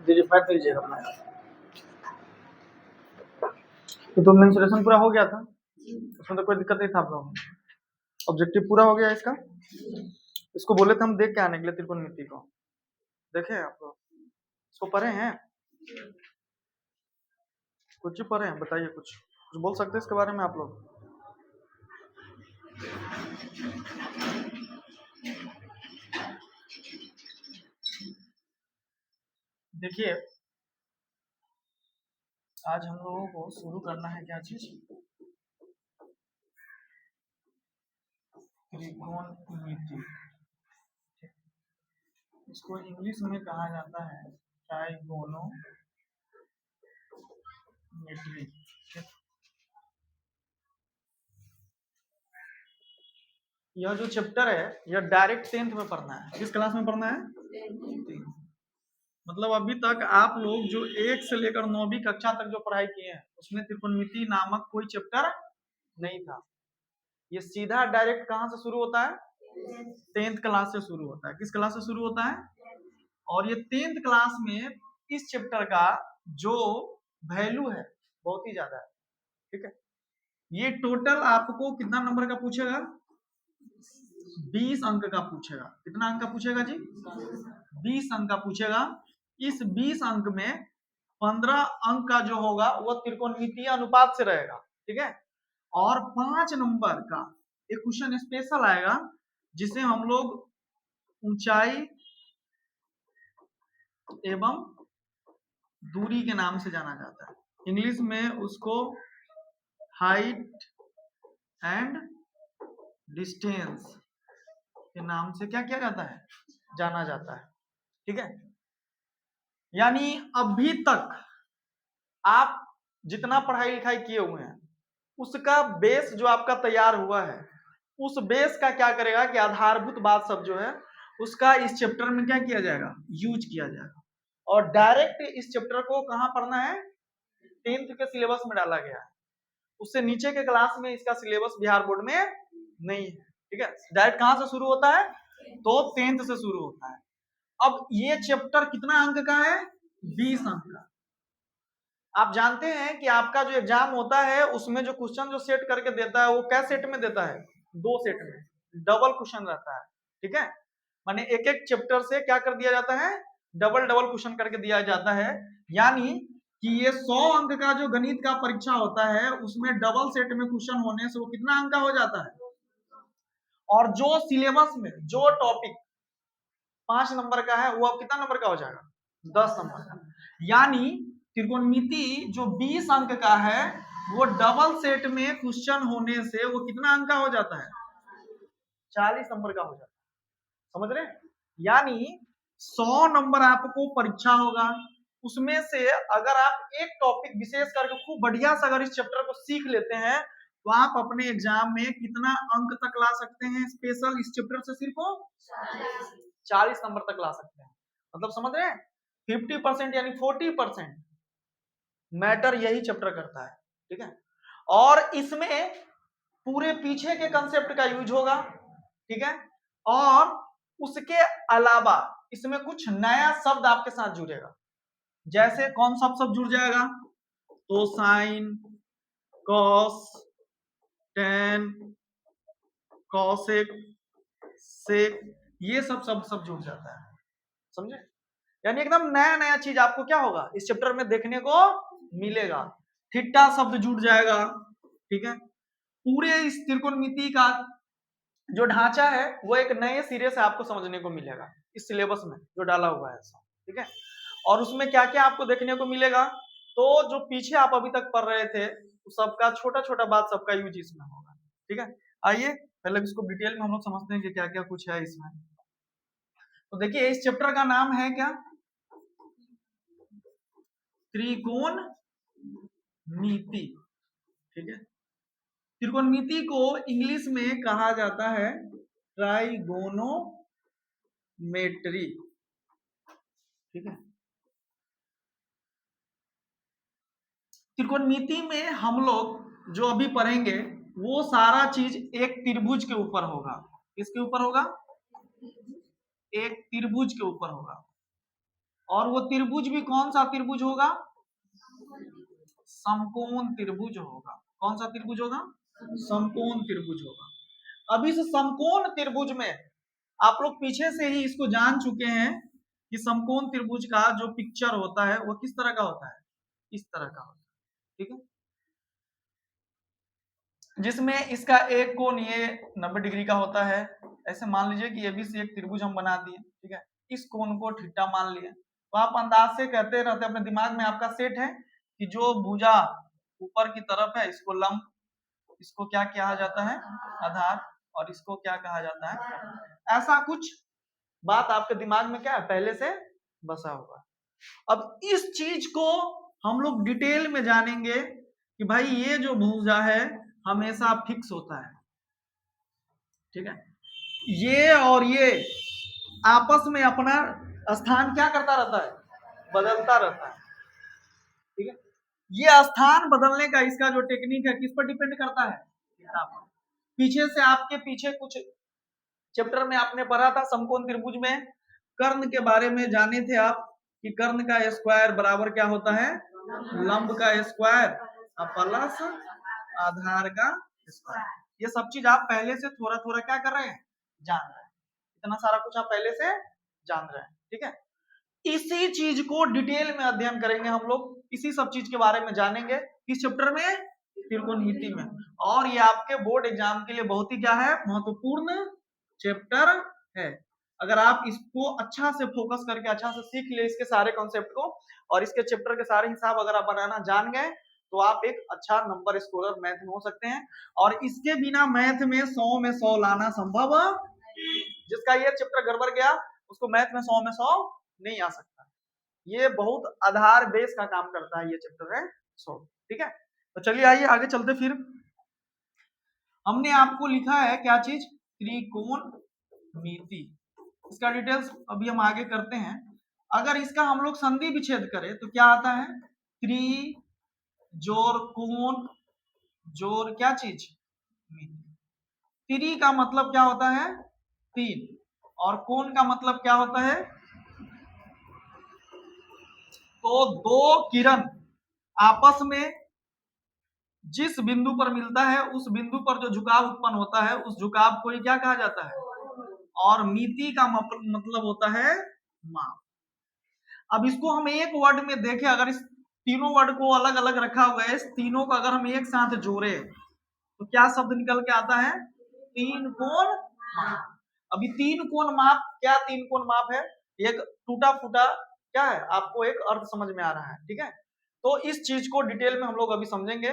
Verify कीजिएगा अपना। तो मेंसुरेशन पूरा हो गया था, उसमें तो कोई दिक्कत नहीं था आप लोगों को। ऑब्जेक्टिव पूरा हो गया इसका। इसको बोले थे हम देख के आने के लिए त्रिकोणमिति को, देखे आप लोग इसको पढ़े हैं? कुछ ही पढ़े हैं, बताइए कुछ बोल सकते हैं इसके बारे में आप लोग? देखिए आज हम लोगों को शुरू करना है क्या चीज, त्रिकोणमिति। इसको इंग्लिश में कहा जाता है ट्राइगोनोमेट्री। यह जो चैप्टर है यह डायरेक्ट 10th में पढ़ना है। किस क्लास में पढ़ना है? 10th। मतलब अभी तक आप लोग जो 1 से लेकर 9वीं कक्षा तक जो पढ़ाई किए हैं उसमें त्रिकोणमिति नामक कोई चैप्टर नहीं था। ये सीधा डायरेक्ट कहां से शुरू होता है? 10th क्लास से शुरू होता है। किस क्लास से शुरू होता है? और ये 10th क्लास में इस चैप्टर का जो वैल्यू है बहुत ही ज्यादा है। ठीक है, ये टोटल आपको कितना नंबर का पूछेगा? 20 अंक का पूछेगा। कितना अंक का पूछेगा जी? 20 अंक का पूछेगा। इस 20 अंक में 15 अंक का जो होगा वह त्रिकोणमितीय अनुपात से रहेगा। ठीक है, और 5 नंबर का एक क्वेश्चन स्पेशल आएगा जिसे हम लोग ऊंचाई एवं दूरी के नाम से जाना जाता है। इंग्लिश में उसको हाइट एंड डिस्टेंस के नाम से क्या किया जाता है? जाना जाता है। ठीक है, यानी अभी तक आप जितना पढ़ाई लिखाई किए हुए हैं उसका बेस जो आपका तैयार हुआ है उस बेस का क्या करेगा कि आधारभूत बात सब जो है उसका इस चैप्टर में क्या किया जाएगा? यूज किया जाएगा। और डायरेक्ट इस चैप्टर को कहां पढ़ना है? 10th के सिलेबस में डाला गया है। उससे नीचे के क्लास में इसका सिलेबस बिहार बोर्ड में नहीं है। ठीक है, डायरेक्ट कहां से शुरू होता है? तो 10th से शुरू होता है। अब ये चैप्टर कितना अंक का है? 20 अंक का। आप जानते हैं कि आपका जो एग्जाम होता है उसमें जो क्वेश्चन जो सेट करके देता है वो क्या सेट में देता है? 2 सेट में, डबल क्वेश्चन रहता है। ठीक है, माने एक एक चैप्टर से क्या कर दिया जाता है? डबल डबल क्वेश्चन करके दिया जाता है। यानी कि ये 100 अंक का जो गणित का परीक्षा होता है उसमें डबल सेट में क्वेश्चन होने से वो कितना अंक का हो जाता है? और जो सिलेबस में जो टॉपिक 5 नंबर का है वो अब कितना नंबर का हो जाएगा? 10 नंबर का। यानी त्रिकोणमिति जो 20 अंक का है वो डबल सेट में क्वेश्चन होने से वो कितना अंक का हो जाता है? 40 नंबर का हो जाता है। समझ रहे हैं? यानी 100 नंबर आपको परीक्षा होगा, उसमें से अगर आप एक टॉपिक विशेष करके खूब बढ़िया से अगर इस चैप्टर को सीख लेते हैं तो आप अपने एग्जाम में कितना अंक तक ला सकते हैं? स्पेशल इस चैप्टर से सिर्फ 40 नंबर तक ला सकते हैं। मतलब समझ रहे हैं? 50% यानी 40% मैटर यही चैप्टर करता है। ठीक है, और इसमें पूरे पीछे के कंसेप्ट का यूज होगा। ठीक है, और उसके अलावा इसमें कुछ नया शब्द आपके साथ जुड़ेगा। जैसे कौन सा शब्द जुड़ जाएगा? तो साइन, कॉस, टेन, कॉसेक, सेक, ये सब जुड़ जाता है। समझे? यानी एकदम नया नया चीज आपको क्या होगा इस चैप्टर में देखने को मिलेगा। थीटा शब्द जुड़ जाएगा। ठीक है, पूरे इस त्रिकोणमिति का जो ढांचा है वो एक नए सिरे से आपको समझने को मिलेगा इस सिलेबस में जो डाला हुआ है। ठीक है, और उसमें क्या क्या आपको देखने को मिलेगा? तो जो पीछे आप अभी तक पढ़ रहे थे सबका छोटा छोटा बात सबका यूज इसमें होगा। ठीक है, आइए पहले इसको डिटेल में हम लोग समझते हैं कि क्या क्या कुछ है इसमें। तो देखिए इस चैप्टर का नाम है क्या? त्रिकोणमिति। ठीक है, त्रिकोणमिति को इंग्लिश में कहा जाता है ट्राइगोनोमेट्री। ठीक है, त्रिकोणमिति में हम लोग जो अभी पढ़ेंगे वो सारा चीज एक त्रिभुज के ऊपर होगा। किसके ऊपर होगा? एक त्रिभुज के ऊपर होगा। और वो त्रिभुज भी कौन सा त्रिभुज होगा? समकोण त्रिभुज होगा। कौन सा त्रिभुज होगा? समकोण त्रिभुज होगा। अब इस समकोण त्रिभुज में आप लोग पीछे से ही इसको जान चुके हैं कि समकोण त्रिभुज का जो पिक्चर होता है वो किस तरह का होता है? इस तरह का होता है, ठीक है, जिसमें इसका एक कोण ये 90 डिग्री का होता है। ऐसे मान लीजिए कि एबीसी एक त्रिभुज हम बना दिए, ठीक है, इस कोण को थीटा मान लिए, तो आप अंदाज से कहते रहते अपने दिमाग में, आपका सेट है कि जो भुजा ऊपर की तरफ है इसको लंब, इसको क्या कहा जाता है? आधार, और इसको क्या कहा जाता है? ऐसा कुछ बात आपके दिमाग में क्या है? पहले से बसा हुआ। अब इस चीज को हम लोग डिटेल में जानेंगे कि भाई ये जो भुजा है हमेशा फिक्स होता है, ठीक है, ये और ये आपस में अपना स्थान क्या करता रहता है? बदलता रहता है, ठीक है। ये स्थान बदलने का इसका जो टेक्निक है किस पर डिपेंड करता है? पीछे से आपके पीछे कुछ चैप्टर में आपने पढ़ा था समकोण त्रिभुज में कर्ण के बारे में जाने थे आप कि कर्ण का स्क्वायर बराबर क्या होता है? लंब का स्क्वायर प्लस आधार का स्क्वायर। ये सब चीज आप पहले से थोड़ा थोड़ा क्या कर रहे हैं? जान रहे हैं। इतना सारा कुछ आप पहले से जान रहे हैं, ठीक है। इसी चीज को डिटेल में अध्ययन करेंगे हम लोग, इसी सब चीज के बारे में जानेंगे किस चैप्टर में? त्रिकोणमिति में। और ये आपके बोर्ड एग्जाम के लिए बहुत ही क्या है? महत्वपूर्ण चैप्टर है। अगर आप इसको अच्छा से फोकस करके अच्छा से सीख ले इसके सारे कॉन्सेप्ट को और इसके चैप्टर के सारे हिसाब अगर आप बनाना जान गए तो आप एक अच्छा नंबर स्कोरर मैथ में हो सकते हैं। और इसके बिना मैथ में 100 में 100 लाना संभव, जिसका ये चैप्टर गड़बड़ गया उसको मैथ में 100 में 100 नहीं आ सकता। ये बहुत आधार बेस का काम करता है ये चैप्टर है 100, ठीक है। तो चलिए आइए आगे चलते। फिर हमने आपको लिखा है क्या चीज? त्रिकोणमिति। इसका डिटेल्स अभी हम आगे करते हैं। अगर इसका हम लोग संधि विच्छेद करें तो क्या आता है? त्रि जोर कोण जोर क्या चीज? त्रि का मतलब क्या होता है? 3, और कोण का मतलब क्या होता है? तो दो किरण आपस में जिस बिंदु पर मिलता है उस बिंदु पर जो झुकाव उत्पन्न होता है उस झुकाव को क्या कहा जाता है? और मिति का मतलब होता है माप। अब इसको हम एक वर्ड में देखें, अगर इस तीनों वर्ड को अलग अलग रखा हुआ है, इस तीनों को अगर हम एक साथ जोड़े तो क्या शब्द निकल के आता है? तीन कोण माप। अभी तीन कोण माप क्या? तीन कोण माप है एक टूटा फूटा क्या है? आपको एक अर्थ समझ में आ रहा है, ठीक है। तो इस चीज को डिटेल में हम लोग अभी समझेंगे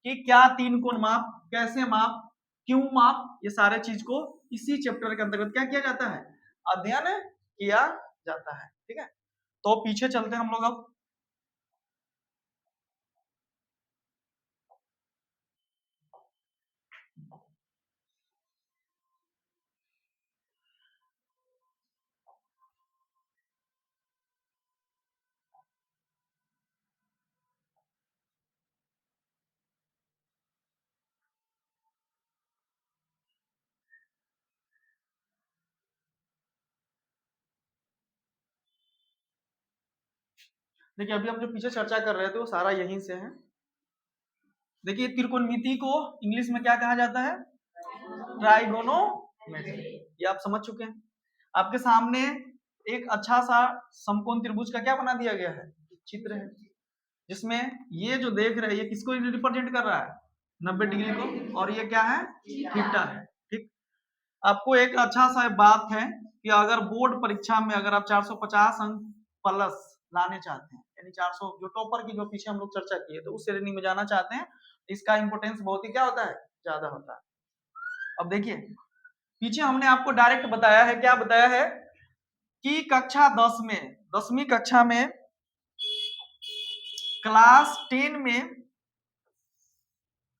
कि क्या तीन कोण माप, कैसे माप, क्यों माप, ये सारे चीज को इसी चैप्टर के अंतर्गत क्या किया जाता है? अध्ययन किया जाता है, ठीक है। तो पीछे चलते हैं हम लोग। अब देखिए अभी हम जो पीछे चर्चा कर रहे थे वो सारा यहीं से है। देखिए त्रिकोणमिति को इंग्लिश में क्या कहा जाता है? ट्राइगोनोमेट्री। ये आप समझ चुके हैं। आपके सामने एक अच्छा सा समकोण त्रिभुज का क्या बना दिया गया है? चित्र है, जिसमें ये जो देख रहे हैं ये किसको रिप्रेजेंट कर रहा है? 90 डिग्री को, और ये क्या है? थीटा है, ठीक। आपको एक अच्छा सा बात है कि अगर बोर्ड परीक्षा में अगर आप 450 अंक प्लस लाने चाहते हैं, यानी 400 जो टॉपर की जो पीछे हम लोग चर्चा किए तो उस श्रेणी में जाना चाहते हैं, इसका इंपोर्टेंस बहुत ही क्या होता है? ज्यादा होता है। अब देखिए पीछे हमने आपको डायरेक्ट बताया है, क्या बताया है कि कक्षा 10 में 10वीं कक्षा में क्लास 10 में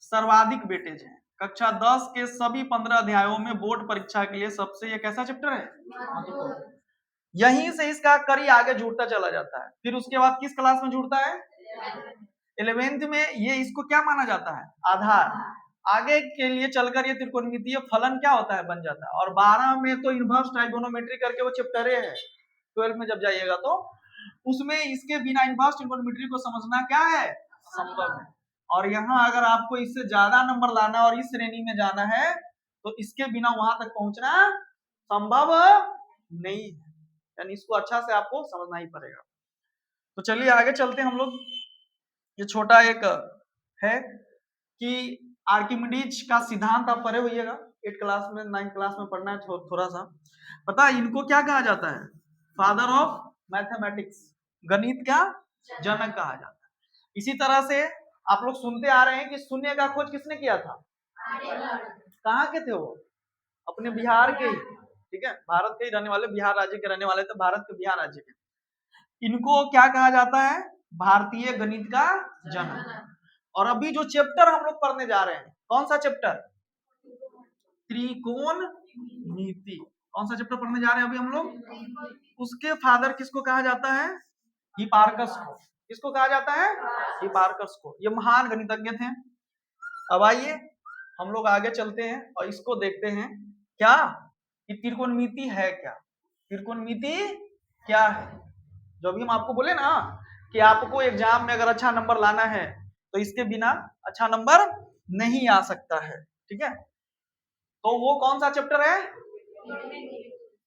सर्वाधिक वेटेज है। कक्षा 10 के सभी 15 अध्यायों में बोर्ड परीक्षा के लिए सबसे ये कैसा चैप्टर है? यहीं से इसका कड़ी आगे जुड़ता चला जाता है। फिर उसके बाद किस क्लास में जुड़ता है? 11th में ये इसको क्या माना जाता है? आधार। आगे के लिए चलकर ये त्रिकोणमितीय फलन क्या होता है? बन जाता है। और 12 में तो इनवर्स ट्राइगोनोमेट्री करके वो चैप्टर है। 12 में जब जाइएगा तो उसमें इसके बिना इनवर्स ट्रिग्नोमेट्री को समझना क्या है, संभव है। और यहाँ अगर आपको इससे ज्यादा नंबर लाना और इस श्रेणी में जाना है तो इसके बिना वहां तक पहुंचना संभव नहीं है, यानी इसको अच्छा से आपको समझना ही पड़ेगा। तो चलिए आगे चलते हैं हम लोग। ये छोटा एक है कि आर्किमिडीज का सिद्धांत आप पढ़े होइएगा, 8 क्लास में 9 क्लास में पढ़ना है थोड़ा सा। पता है इनको क्या कहा जाता है, फादर ऑफ मैथमेटिक्स, गणित का जनक कहा जाता है। इसी तरह से आप लोग सुनते आ रहे हैं कि शून्य का खोज किसने किया था, कहाँ के थे वो, अपने बिहार के ही, ठीक है, भारत के ही रहने वाले, बिहार राज्य के रहने वाले थे, भारत के बिहार राज्य के। इनको क्या कहा जाता है, भारतीय गणित का जनक। और अभी जो चैप्टर हम लोग पढ़ने जा रहे हैं, कौन सा चैप्टर, त्रिकोणमिति। कौन सा चैप्टर पढ़ने जा रहे हैं अभी हम लोग, उसके फादर किसको कहा जाता है, हिपार्कस को। किसको कहा जाता है, हिपार्कस को। ये महान गणितज्ञ थे। अब आइए हम लोग आगे चलते हैं और इसको देखते हैं क्या कि त्रिकोणमिति है क्या, त्रिकोणमिति क्या है। जो भी हम आपको बोले ना कि आपको एग्जाम में अगर अच्छा नंबर लाना है तो इसके बिना अच्छा नंबर नहीं आ सकता है, ठीक है। तो वो कौन सा चैप्टर है,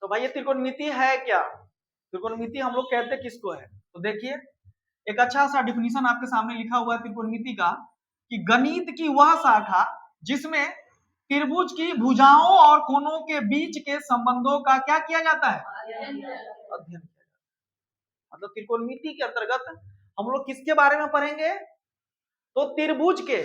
तो भाई ये त्रिकोणमिति है क्या, त्रिकोणमिति हम लोग कहते किसको है। तो देखिए एक अच्छा सा डिफिनीशन आपके सामने लिखा हुआ है त्रिकोणमिति का, कि गणित की वह शाखा जिसमें त्रिभुज की भुजाओं और कोणों के बीच के संबंधों का क्या किया जाता है, अध्ययन। मतलब त्रिकोणमिति के अंतर्गत हम लोग किसके बारे में पढ़ेंगे, तो त्रिभुज के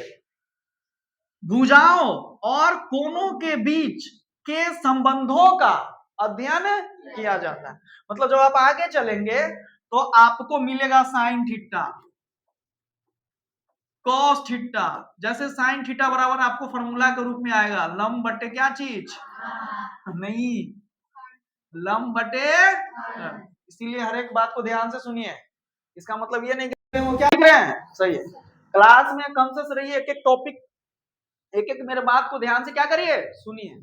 भुजाओं और कोणों के बीच के संबंधों का अध्ययन किया जाता है। मतलब जब आप आगे चलेंगे तो आपको मिलेगा साइन थीटा, कॉस थीटा। जैसे साइन थीटा बराबर आपको फॉर्मूला के रूप में आएगा लंब बटे क्या चीज, नहीं, लंब बटे, इसीलिए हर एक बात को ध्यान से सुनिए। इसका मतलब ये नहीं कि वो क्या कर रहे हैं, सही है। क्लास में कॉन्शियस रहिए, एक एक टॉपिक, एक एक मेरे बात को ध्यान से क्या करिए, सुनिए।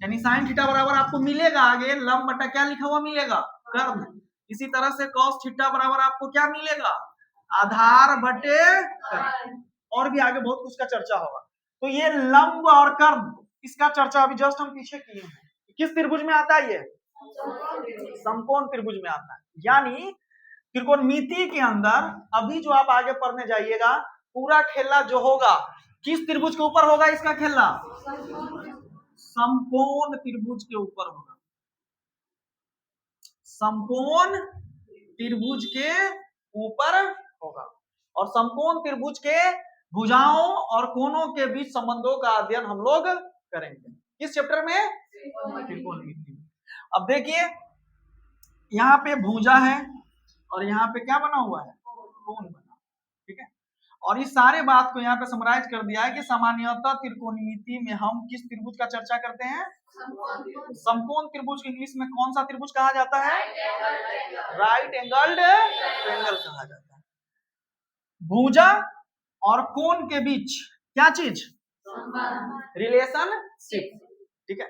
यानी साइन थीटा बराबर आपको मिलेगा आगे लंब बटा क्या लिखा हुआ मिलेगा, कर्ण। इसी तरह से कॉस थीटा बराबर आपको क्या मिलेगा, आधार बटे कर्ण। और भी आगे बहुत कुछ का चर्चा होगा। तो ये लंब और कर्ण, इसका चर्चा अभी जस्ट हम पीछे किए हैं। किस त्रिभुज में आता है, ये समकोण त्रिभुज में आता है। यानी त्रिकोणमिति के अंदर अभी जो आप आगे पढ़ने जाइएगा पूरा खेला जो होगा किस त्रिभुज के ऊपर होगा, इसका खेला समकोण त्रिभुज के ऊपर होगा, समकोण त्रिभुज के ऊपर होगा। और समकोण त्रिभुज के भुजाओं और कोणों के बीच संबंधों का अध्ययन हम लोग करेंगे किस चैप्टर में, त्रिकोणमिति। अब देखिए यहाँ पे भुजा है और यहाँ पे क्या बना हुआ है, कोण बना, ठीक है। और इस सारे बात को यहाँ पे समराइज कर दिया है कि सामान्यतः त्रिकोणमिति में हम किस त्रिभुज का चर्चा करते हैं, समकोण त्रिभुज। इंग्लिश में कौन सा त्रिभुज कहा जाता है, राइट एंगल्ड ट्रायंगल कहा जाता है। भुजा और कोण के बीच क्या चीज, रिलेशनशिप, ठीक है।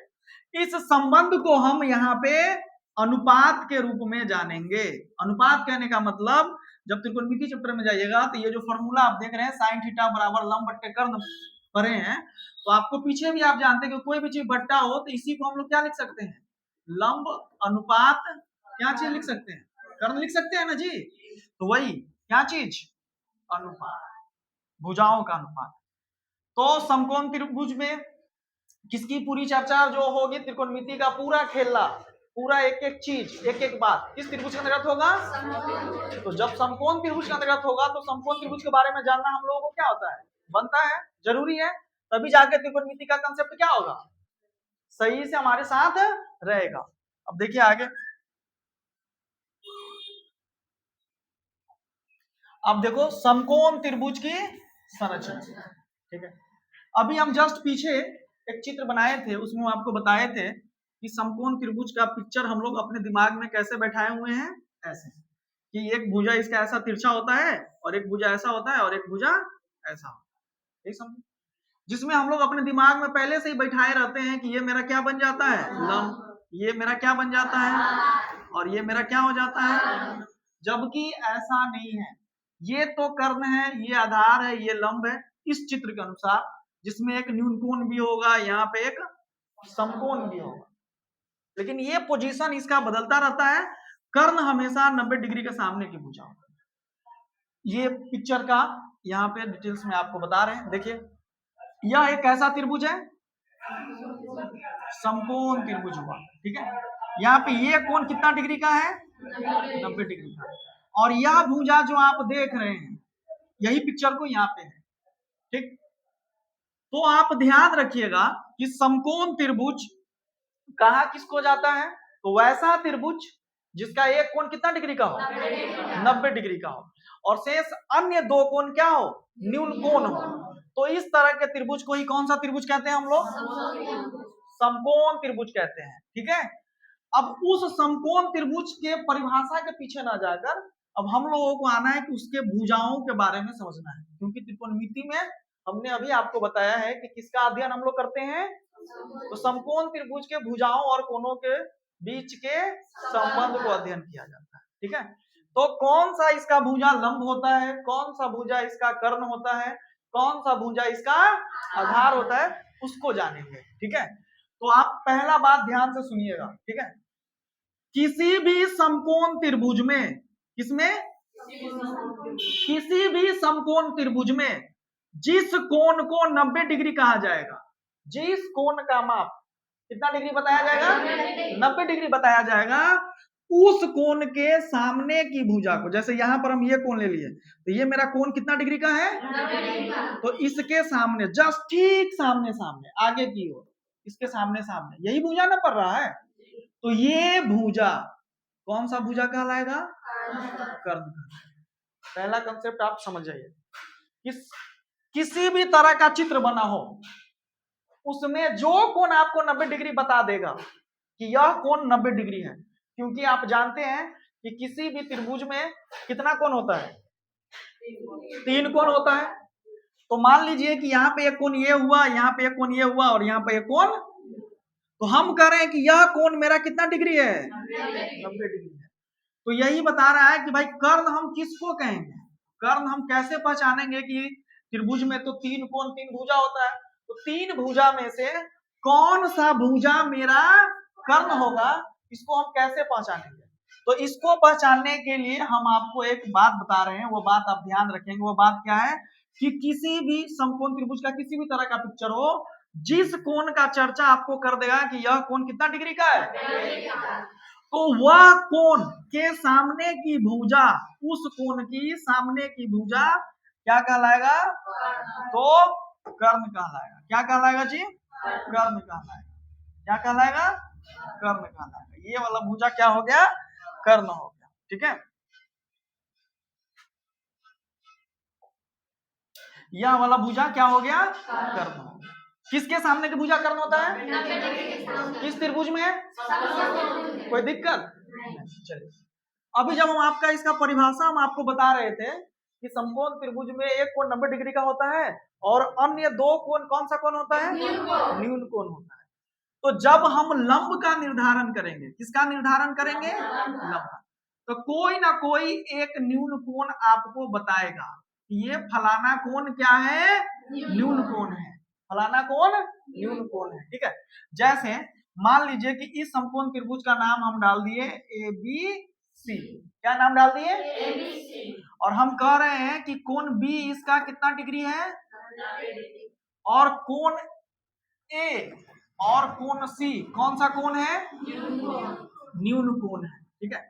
इस संबंध को हम यहाँ पे अनुपात के रूप में जानेंगे। अनुपात कहने का मतलब जब त्रिकोणमिति चैप्टर में जाइएगा तो ये जो फॉर्मूला आप देख रहे हैं साइन थीटा बराबर लंब बट्टे कर्ण पढ़े हैं, तो आपको पीछे भी आप जानते हैं कि कोई भी चीज बट्टा हो तो इसी को हम लोग क्या लिख सकते हैं, लंब अनुपात क्या चीज लिख सकते हैं, कर्ण लिख सकते हैं ना जी। तो वही क्या चीज, अनुपात, भुजाओं का अनुपात। तो समकोण त्रिभुज में किसकी पूरी चर्चा जो होगी, त्रिकोणमिति का पूरा खेला, पूरा एक एक चीज एक एक बात किस त्रिभुज के अंतर्गत होगा। तो जब समकोण त्रिभुज के अंतर्गत होगा तो समकोण त्रिभुज के बारे में जानना हम लोगों को क्या होता है, बनता है, जरूरी है। तभी जाके त्रिकोणमिति का कंसेप्ट क्या होगा, सही से हमारे साथ रहेगा। अब देखिए आगे, अब देखो समकोण त्रिभुज की संरचना, ठीक है। अभी हम जस्ट पीछे एक चित्र बनाए थे, उसमें आपको बताए थे कि समकोण त्रिभुज का पिक्चर हम लोग अपने दिमाग में कैसे बैठाए हुए हैं, ऐसे कि एक भुजा इसका ऐसा तिरछा होता है और एक भुजा ऐसा होता है और एक भुजा ऐसा होता है, ठीक समझे। जिसमें हम लोग अपने दिमाग में पहले से ही बैठाए रहते हैं कि ये मेरा क्या बन जाता है, लंब, ये मेरा क्या बन जाता है और ये मेरा क्या हो जाता है। जबकि ऐसा नहीं है। ये तो कर्ण है, ये आधार है, ये लंब है इस चित्र के अनुसार, जिसमें एक न्यून कोण भी होगा, यहाँ पे एक समकोण भी होगा, लेकिन ये पोजीशन इसका बदलता रहता है। कर्ण हमेशा 90 डिग्री के सामने की भुजा होता है। ये पिक्चर का यहाँ पे डिटेल्स में आपको बता रहे हैं। देखिए, यह एक ऐसा त्रिभुज है, समकोण त्रिभुज हुआ, ठीक है। यहाँ पे ये कोण कितना डिग्री का है? 90 डिग्री का। और यह भुजा जो आप देख रहे हैं, यही पिक्चर को यहाँ पे है, ठीक। तो आप ध्यान रखिएगा कि समकोण त्रिभुज कहा किसको जाता है? तो वैसा त्रिभुज जिसका एक कोण कितना डिग्री का हो? 90 डिग्री का हो, और शेष अन्य दो कोण क्या हो? न्यून कोण हो। तो इस तरह के त्रिभुज को ही कौन सा त्रिभुज कहते हैं हम लोग? समकोण त्रिभुज कहते हैं, ठीक है। अब उस समकोण त्रिभुज के परिभाषा के पीछे ना जाकर अब हम लोगों को आना है कि उसके भुजाओं के बारे में समझना है, क्योंकि त्रिकोणमिति में हमने अभी आपको बताया है कि किसका अध्ययन हम लोग करते हैं? तो समकोण त्रिभुज के भुजाओं और कोणों के बीच के संबंध को अध्ययन किया जाता है, ठीक है। तो कौन सा इसका भुजा लंब होता है, कौन सा भुजा इसका कर्ण होता है, कौन सा भुजा इसका आधार होता है, उसको जानेंगे, ठीक है। तो आप पहला बात ध्यान से सुनिएगा, ठीक है। किसी भी समकोण त्रिभुज में, किसमें? किसी भी समकोण त्रिभुज में जिस कोण को 90 डिग्री कहा जाएगा, जिस कोण का माप कितना डिग्री बताया जाएगा? 90 डिग्री बताया जाएगा, उस कोण के सामने की भुजा को, जैसे यहां पर हम ये कोण ले लिए, तो ये मेरा कोण कितना डिग्री का है? 90 डिग्री का। तो इसके सामने, जस्ट ठीक सामने सामने, आगे की ओर, इसके सामने सामने यही भुजा ना पड़ रहा है, तो ये भुजा कौन सा भुजा कहलाएगा? कर्ण। पहला कंसेप्ट आप समझ जाइए। किसी भी तरह का चित्र बना हो, उसमें जो कोण आपको 90 डिग्री बता देगा कि यह कोण 90 डिग्री है, क्योंकि आप जानते हैं कि किसी भी त्रिभुज में कितना कोण होता है? 3 कोण होता है। तो मान लीजिए कि यहाँ पे एक कोण ये हुआ, यहाँ पे एक कोण ये हुआ, और यहाँ पे एक कोण, तो हम कह रहे हैं कि यह कोण मेरा कितना डिग्री है? 90 डिग्री है। तो यही बता रहा है कि भाई कर्ण हम किसको कहेंगे? कर्ण हम कैसे पहचानेंगे कि त्रिभुज में तो 3 कोण 3 भुजा होता है, तो 3 भुजा में से कौन सा भुजा मेरा कर्ण होगा, इसको हम कैसे पहचानेंगे? तो इसको पहचानने के लिए हम आपको एक बात बता रहे हैं, वो बात आप ध्यान रखेंगे। वो बात क्या है कि किसी भी समकोण त्रिभुज का किसी भी तरह का पिक्चर हो, जिस कोण का चर्चा आपको कर देगा कि यह कोण कितना डिग्री का है, तो वह कोण के सामने की भुजा, उस कोण की सामने की भुजा क्या कहलाएगा? तो कर्ण कहलाएगा। क्या कहलाएगा जी? कर्ण कहलाएगा। क्या कहलाएगा? कर्ण कहलाएगा। ये वाला भुजा क्या हो गया? कर्ण हो गया, ठीक है। यह वाला भुजा क्या हो गया? कर्ण हो गया। किसके सामने की भुजा कर्ण होता है? किस त्रिभुज में? कोई दिक्कत? चलिए, अभी जब हम आपका इसका परिभाषा हम आपको बता रहे थे कि समकोण त्रिभुज में एक कोण 90 डिग्री का होता है और अन्य दो कोण कौन सा कोण होता है? न्यून कोण होता है। तो जब हम लंब का निर्धारण करेंगे, किसका निर्धारण करेंगे? लंब। तो कोई ना कोई एक न्यून कोण आपको बताएगा कि ये फलाना कोण क्या है? न्यून कोण है। फलाना कोण न्यून कोण है, ठीक है। जैसे मान लीजिए कि इस समकोण त्रिभुज का नाम हम डाल दिए ABC। क्या नाम डाल दिए? ABC। और हम कह रहे हैं कि कोण B इसका कितना डिग्री है? और कोण A और कोण C कौन सा कोण है? न्यून कोण है, ठीक है।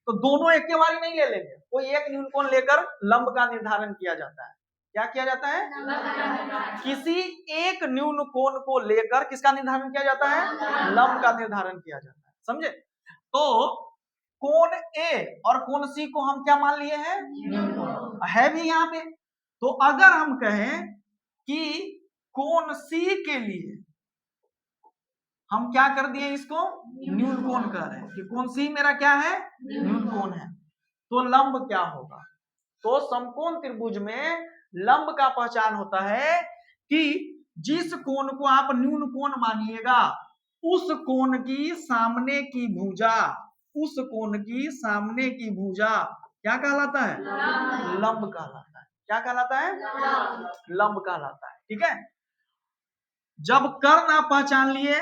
तो दोनों एक के बारी नहीं ले लेंगे, कोई एक न्यून कोण लेकर लंब का निर्धारण किया जाता है। क्या किया जाता है? किसी एक न्यून कोण को लेकर किसका निर्धारण किया जाता है? लंब का निर्धारण किया जाता है, समझे। तो कोण A और कोण C को हम क्या मान लिए हैं? न्यून कोण है भी यहाँ पे। तो अगर हम कहें कि कोण C के लिए हम क्या कर दिए, इसको न्यून कोण कह रहे हैं कि कोण C मेरा क्या है? न्यून कोण है। तो लंब क्या होगा? तो समकोण त्रिभुज में लंब का पहचान होता है कि जिस कोण को आप न्यून कोण मानिएगा, उस कोण की सामने की भुजा, उस कोण की सामने की भुजा क्या कहलाता है? लंब कहलाता है। क्या कहलाता है? लंब कहलाता है। ठीक है, जब कर्ण आप पहचान लिए,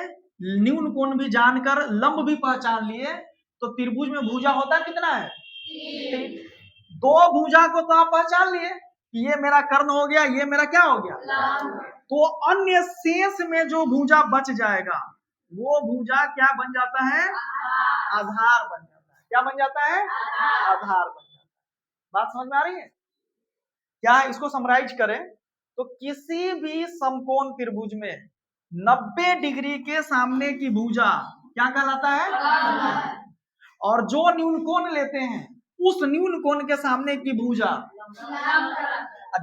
न्यून कोण भी जानकर लंब भी पहचान लिए, तो त्रिभुज में भुजा होता कितना है? 3। 2 भुजा को तो आप पहचान लिए, ये मेरा कर्ण हो गया, ये मेरा क्या हो गया? तो अन्य शेष में जो भुजा बच जाएगा वो भुजा क्या बन जाता है? आधार बन जाता है। क्या बन जाता है? आधार बन जाता है। बात समझ में आ रही है? क्या इसको समराइज करें तो किसी भी समकोण त्रिभुज में 90 डिग्री के सामने की भुजा क्या कहलाता है? और जो न्यून कोण लेते हैं उस न्यून कोण के सामने की भुजा,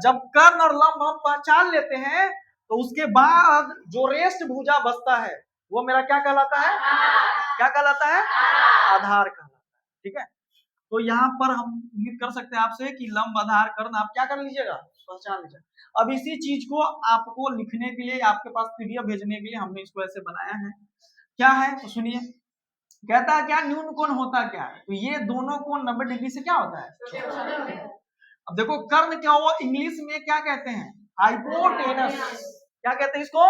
जब कर्ण और लंब हम पहचान लेते हैं तो उसके बाद जो रेस्ट भुजा बचता है वो मेरा क्या कहलाता है? क्या कहलाता है? आधार कहलाता है। ठीक है, तो यहाँ पर हम उम्मीद कर सकते हैं आपसे कि लंब, आधार, कर्ण आप क्या कर लीजिएगा? पहचान लीजिएगा। अब इसी चीज को आपको लिखने के लिए, आपके पास पीडीएफ भेजने के लिए हमने इसको ऐसे बनाया है। क्या है तो सुनिए, कहता है क्या न्यून कोण होता क्या है? तो ये दोनों कोण 90 डिग्री से क्या होता है? अब देखो कर्ण क्या हुआ, इंग्लिश में क्या कहते हैं? हाइपोटेनस। क्या कहते हैं इसको?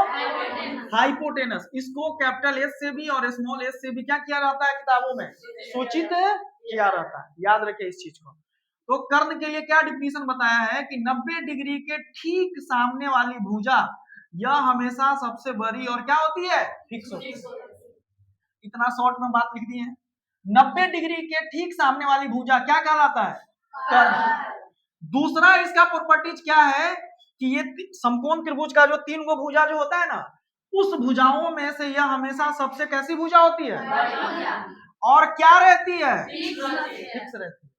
हाइपोटेनस। इसको कैपिटल एस से भी और स्मॉल एस से भी क्या किया जाता है किताबों में? सूचित किया रहता है। याद रखें इस चीज को। तो कर्ण के लिए क्या डिफिनीशन बताया है कि 90 डिग्री के ठीक सामने वाली भुजा यह हमेशा सबसे बड़ी और क्या होती है? फिक्स होती है। इतना शॉर्ट में बात लिख दी है। 90 डिग्री के ठीक सामने वाली भुजा क्या कहलाता है? कर्ण। दूसरा इसका प्रॉपर्टीज क्या है कि ये समकोण त्रिभुज का जो 3 गो भुजा जो होता है ना, उस भुजाओं में से यह हमेशा सबसे कैसी भुजा होती है? और क्या रहती है? फिक्स रहती है।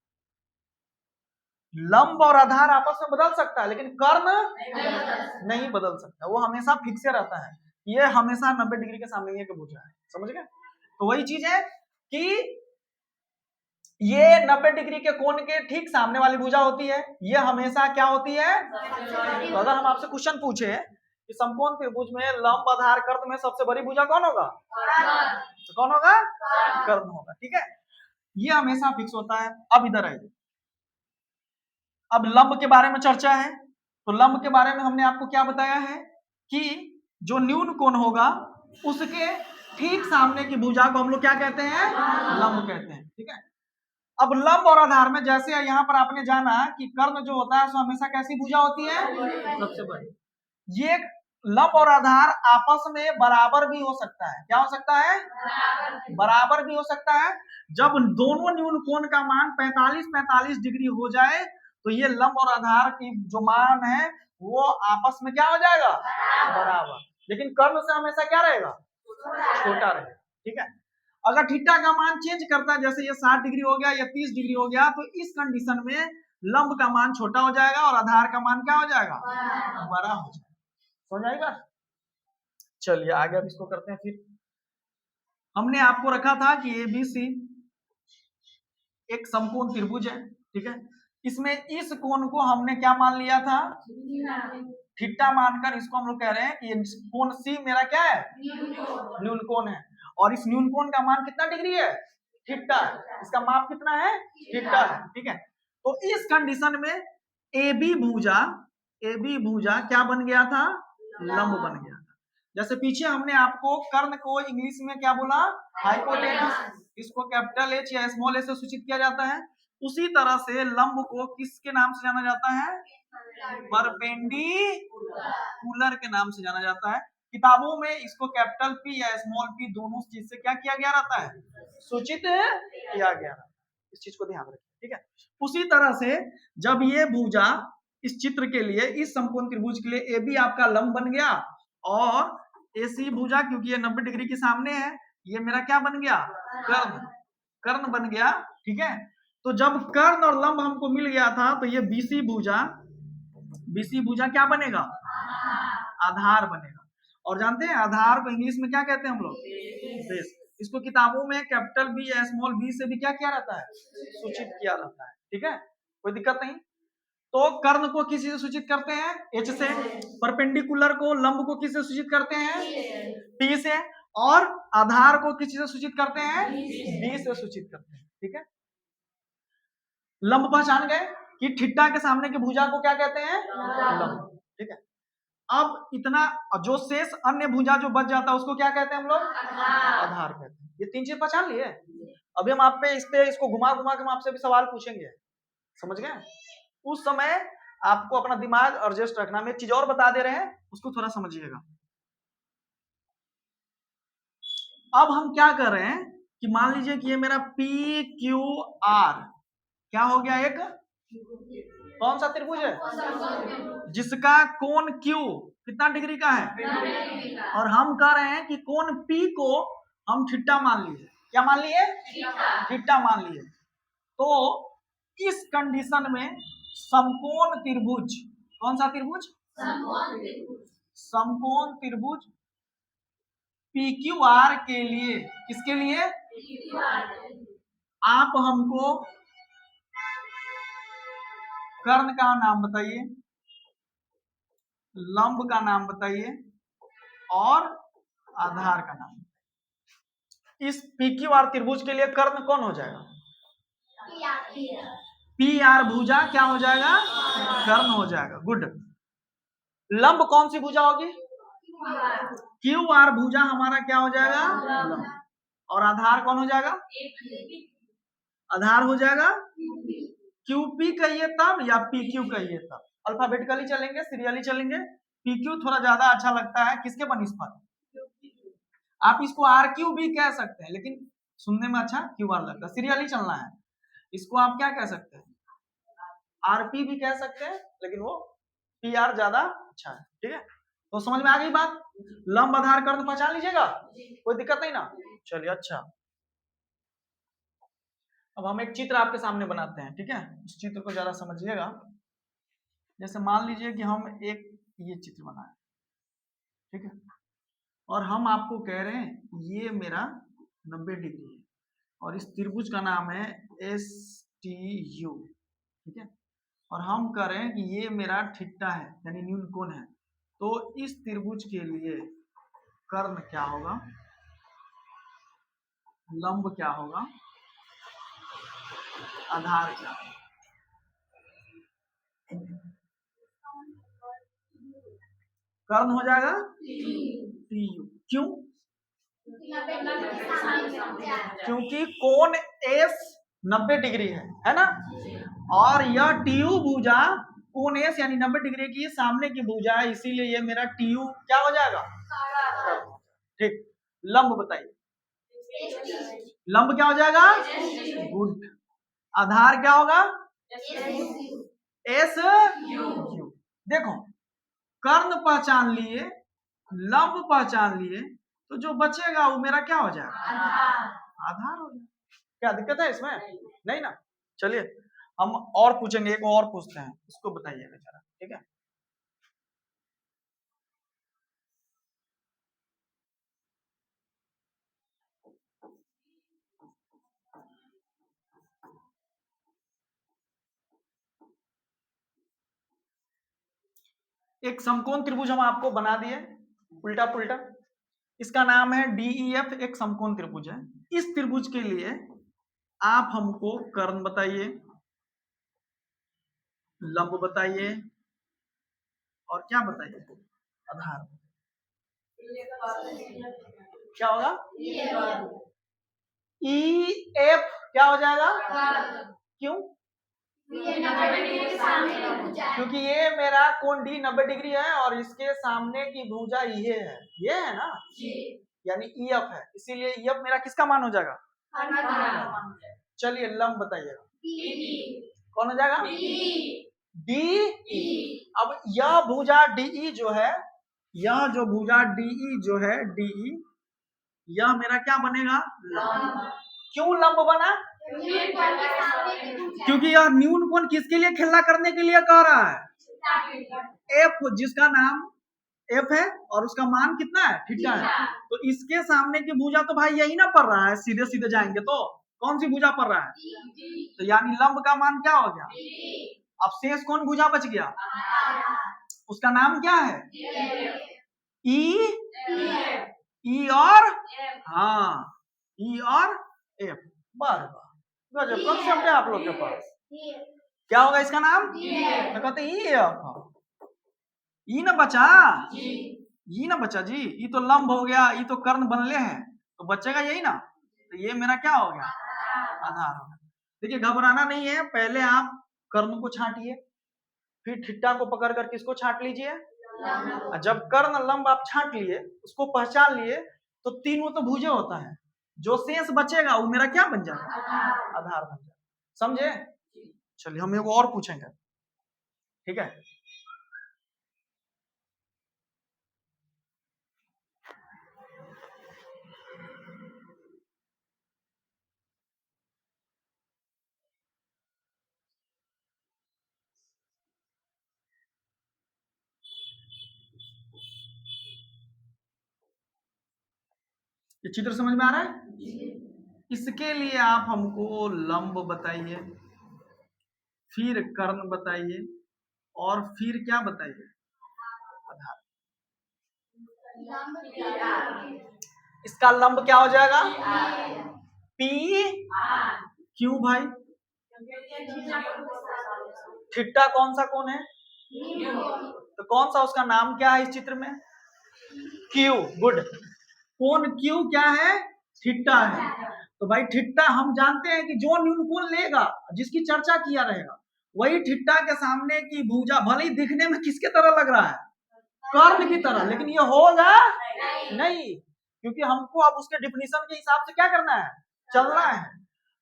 लंब और आधार आपस में बदल सकता है लेकिन कर्ण नहीं बदल सकता, वो हमेशा फिक्स रहता है। ये हमेशा 90 डिग्री के सामने ये भुजा है। समझ गए? तो वही चीज है कि ये 90 डिग्री के कोण के ठीक सामने वाली भुजा होती है, ये हमेशा क्या होती है? तो अगर हम आपसे क्वेश्चन पूछे कि समकोण त्रिभुज में लंब, आधार, कर्ण में सबसे बड़ी भुजा कौन होगा? तो कौन होगा? कर्ण होगा। ठीक है, ये हमेशा फिक्स होता है। अब इधर आइए, अब लंब के बारे में चर्चा है। तो लंब के बारे में हमने आपको क्या बताया है कि जो न्यून कोण होगा उसके ठीक सामने की भुजा को हम लोग क्या कहते हैं? लंब कहते हैं। ठीक है, अब लंब और आधार में जैसे यहाँ पर आपने जाना कि कर्ण जो होता है सो हमेशा कैसी भुजा होती है? सबसे बड़ी। ये लंब और आधार आपस में बराबर भी हो सकता है। क्या हो सकता है? बराबर भी हो सकता है। जब दोनों न्यून कोण का मान 45-45 डिग्री हो जाए तो ये लंब और आधार की जो मान है वो आपस में क्या हो जाएगा? बराबर। लेकिन कर्ण से हमेशा क्या रहेगा? छोटा रहेगा। ठीक है, अगर थीटा का मान चेंज करता है, जैसे ये 60 डिग्री हो गया या 30 डिग्री हो गया, तो इस कंडीशन में लंब का मान छोटा हो जाएगा और आधार का मान क्या हो जाएगा? बड़ा हो जाएगा। हो जाएगा। चलिए आगे अब इसको करते हैं। फिर हमने आपको रखा था कि एबीसी एक समकोण त्रिभुज है। ठीक है, इसमें इस कोण को हमने क्या मान लिया था? थीटा मानकर इसको हम लोग कह रहे हैं कि ये कोण सी मेरा क्या है? न्यून कोण है। और इस न्यून कोण का मान कितना डिग्री है? थीटा है। इसका माप कितना है? थीटा है। ठीक है, तो इस कंडीशन में AB भुजा क्या बन गया था? लंब बन गया था। जैसे पीछे हमने आपको कर्ण को इंग्लिश में क्या बोला? हाइपोटेनस। इसको कैपिटल H या स्मॉल h से सूचित किया जाता है। उसी तरह से लंब को किसके नाम से जाना जाता है? परपेंडिकुलर के नाम से जाना जाता है। किताबों में इसको कैपिटल P या स्मॉल p दोनों चीज से क्या किया गया रहता है? सूचित किया गया रहता है। इस चीज को ध्यान रखें। ठीक है, उसी तरह से जब ये भुजा इस चित्र के लिए, इस समकोण त्रिभुज के लिए AB आपका लंब बन गया और AC भुजा क्योंकि ये 90 डिग्री के सामने है, ये मेरा क्या बन गया? कर्ण बन गया। ठीक है, तो जब कर्ण और लंब हमको मिल गया था तो ये BC भुजा क्या बनेगा? आधार बनेगा। और जानते हैं आधार को इंग्लिश में क्या कहते हैं हम लोग? बेस। इसको किताबों में कैपिटल B या स्मॉल b से भी क्या किया रहता है? सूचित किया रहता है। ठीक है, कोई दिक्कत नहीं। तो कर्ण को किसी से सूचित करते हैं? H से। परपेंडिकुलर को, लंब को किससे सूचित करते हैं? P से। और आधार को किसी से सूचित करते हैं? B से सूचित करते हैं। ठीक है, लंब पहचान गए कि ठिट्टा के सामने की भुजा को क्या कहते हैं? लंब। ठीक है, अब इतना जो शेष अन्य भुजा जो बच जाता है उसको क्या कहते हैं हम लोग? आधार कहते हैं। ये 3 चीज पहचान लिए। अभी हम आप पे इसको घुमा घुमा के हम आपसे भी सवाल पूछेंगे, समझ गए? उस समय आपको अपना दिमाग एडजस्ट रखना। हम एक चीज और बता दे रहे हैं, उसको थोड़ा समझिएगा। अब हम क्या कर रहे हैं कि मान लीजिए कि ये मेरा पी क्यू आर क्या हो गया? एक कौन सा त्रिभुज है? जिसका कोण क्यू कितना डिग्री का है? और हम कह रहे हैं कि कोण पी को हम थीटा मान लिए। क्या मान लिए? थीटा मान लिए। तो इस कंडीशन में समकोण त्रिभुज, कौन सा त्रिभुज? समकोण त्रिभुज PQR के लिए, किसके लिए? आप हमको कर्ण का नाम बताइए, लंब का नाम बताइए और आधार का नाम। इस PQR त्रिभुज के लिए कर्ण कौन हो जाएगा? PR भुजा क्या हो जाएगा? कर्ण हो जाएगा। गुड। लंब कौन सी भुजा होगी? QR भुजा हमारा क्या हो जाएगा? लंब। और आधार कौन हो जाएगा? आधार हो जाएगा QP कहिए तब या PQ कहिए तब। अल्फाबेटिकली चलेंगे, सीरियली चलेंगे। PQ थोड़ा ज्यादा अच्छा लगता है, किसके बनिस्पत? आप इसको RQ भी कह सकते हैं, लेकिन सुनने में अच्छा QR लगता है। सीरियली चलना है। इसको आप क्या कह सकते हैं? RP भी कह सकते हैं, लेकिन वो PR ज्यादा अच्छा है। ठीक है, तो समझ में आ गई बात? लंब आधार कर्ण पहचान लीजिएगा, कोई दिक्कत नहीं ना? चलिए, अच्छा। अब हम एक चित्र आपके सामने बनाते हैं। ठीक है, इस चित्र को ज्यादा समझिएगा। जैसे मान लीजिए कि हम एक ये चित्र बनाए, ठीक है, और हम आपको कह रहे हैं ये मेरा 90 डिग्री है और इस त्रिभुज का नाम है STU। ठीक है, और हम कह रहे हैं कि ये मेरा थीटा है, यानी न्यून कोण है। तो इस त्रिभुज के लिए कर्ण क्या होगा, लंब क्या होगा, आधार क्या होगा? कर्ण हो जाएगा TU। क्यों? क्योंकि कोण S 90 डिग्री है ना? और यह TU भुजा कोण S यानी 90 डिग्री की सामने की भुजा है, इसीलिए ये मेरा TU क्या हो जाएगा? ठीक। लंब बताइए, लंब क्या हो जाएगा? गुड। आधार क्या होगा? SU। देखो, कर्ण पहचान लिए, लंब पहचान लिए, तो जो बचेगा वो मेरा क्या हो जाएगा? आधार हो जाएगा। क्या दिक्कत है इसमें? नहीं ना? चलिए हम और पूछेंगे, एक और पूछते हैं, उसको बताइएगा जरा। ठीक है, एक समकोण त्रिभुज हम आपको बना दिए उल्टा पुल्टा। इसका नाम है DEF, एक समकोण त्रिभुज है। इस त्रिभुज के लिए आप हमको कर्ण बताइए, लंब बताइए और क्या बताइए? आधार। क्या होगा? EF क्या हो जाएगा? क्यों? क्योंकि ये मेरा कोण D 90 डिग्री है और इसके सामने की भुजा ये है ना, यानी EF है, इसीलिए EF मेरा किसका मान हो जाएगा? चलिए लंब बताइएगा, कौन हो जाएगा? DE। अब यह भुजा DE जो है, यह जो भुजा DE जो है, DE यह मेरा क्या बनेगा? लंब। क्यों लंब बना? क्योंकि यह न्यून कोण किसके लिए खेला करने के लिए कह रहा है? F, जिसका नाम F है और उसका मान कितना है? थीटा है। तो इसके सामने की भुजा तो भाई यही ना पड़ रहा है, सीधे सीधे जाएंगे तो कौन सी भुजा पड़ रहा है? तो यानी लंब का मान क्या हो गया? अब शेष कौन भुजा बच गया? उसका नाम क्या है? E और हाँ, E और F। गजब कंसेप्ट है आप लोग के पास। क्या होगा इसका नाम? तो कहते ई ना बचा, ई ना बचा जी, ई तो लंब हो गया, ई तो कर्ण बनले हैं, तो बचेगा यही ना, तो ये मेरा क्या हो गया? आधार हो गया। देखिए घबराना नहीं है, पहले आप कर्ण को छांटिए, फिर ठिट्टा को पकड़ कर किसको छांट लीजिए, जब कर्ण लंब आप छांट लिए, उसको पहचान लिए, तो तीनों तो भुजे होता है, जो शेष बचेगा वो मेरा क्या बन जाएगा? आधार बन जाएगा। समझे? चलिए हम एक और पूछेंगे, ठीक है। ये चित्र समझ में आ रहा है? इसके लिए आप हमको लंब बताइए, फिर कर्ण बताइए, और फिर क्या बताइए? आधार। इसका लंब क्या हो जाएगा? पी क्यों भाई? थीटा कौन सा कोण है? तो कौन सा उसका नाम क्या है इस चित्र में? क्यू। गुड। कोण क्यू क्या है? थीटा है। तो भाई थीटा हम जानते हैं कि जो न्यून कोण लेगा, जिसकी चर्चा किया रहेगा, वही थीटा के सामने की भुजा भले ही दिखने में किसके तरह लग रहा है? कर्ण की तरह, लेकिन ये होगा नहीं, क्योंकि हमको अब उसके डिफिनीशन के हिसाब से क्या करना है? चलना है।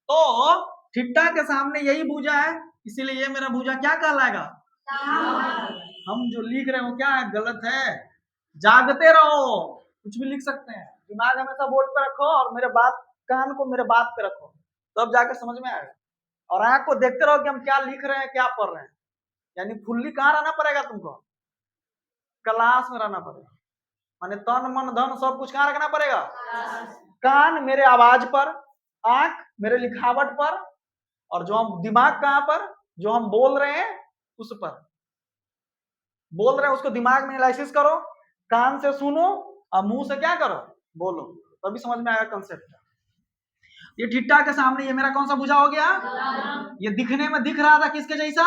तो थीटा के सामने यही भुजा है, इसीलिए ये मेरा भुजा क्या कहलाएगा? हम जो लिख रहे हो क्या है? गलत है। जागते रहो, कुछ भी लिख सकते हैं, दिमाग हमेशा बोर्ड पे रखो और मेरे बात, कान को मेरे बात पे रखो, तब तो जाके समझ में आएगा। और आंख को देखते रहो कि हम क्या लिख रहे हैं, क्या पढ़ रहे हैं, यानी फुल्ली कहाँ रहना पड़ेगा तुमको? क्लास में रहना पड़ेगा, माने तन मन धन सब कुछ कहाँ रखना पड़ेगा? कान मेरे आवाज पर, आंख मेरे लिखावट पर, और जो हम दिमाग कहाँ पर, जो हम बोल रहे हैं उस पर। बोल रहे हैं उसको दिमाग में एनालिसिस करो, कान से सुनो और मुंह से क्या करो? बोलो, तभी समझ में आएगा कंसेप्ट। ये थीटा के सामने ये मेरा कौन सा भुजा हो गया? ये दिखने में दिख रहा था किसके जैसा?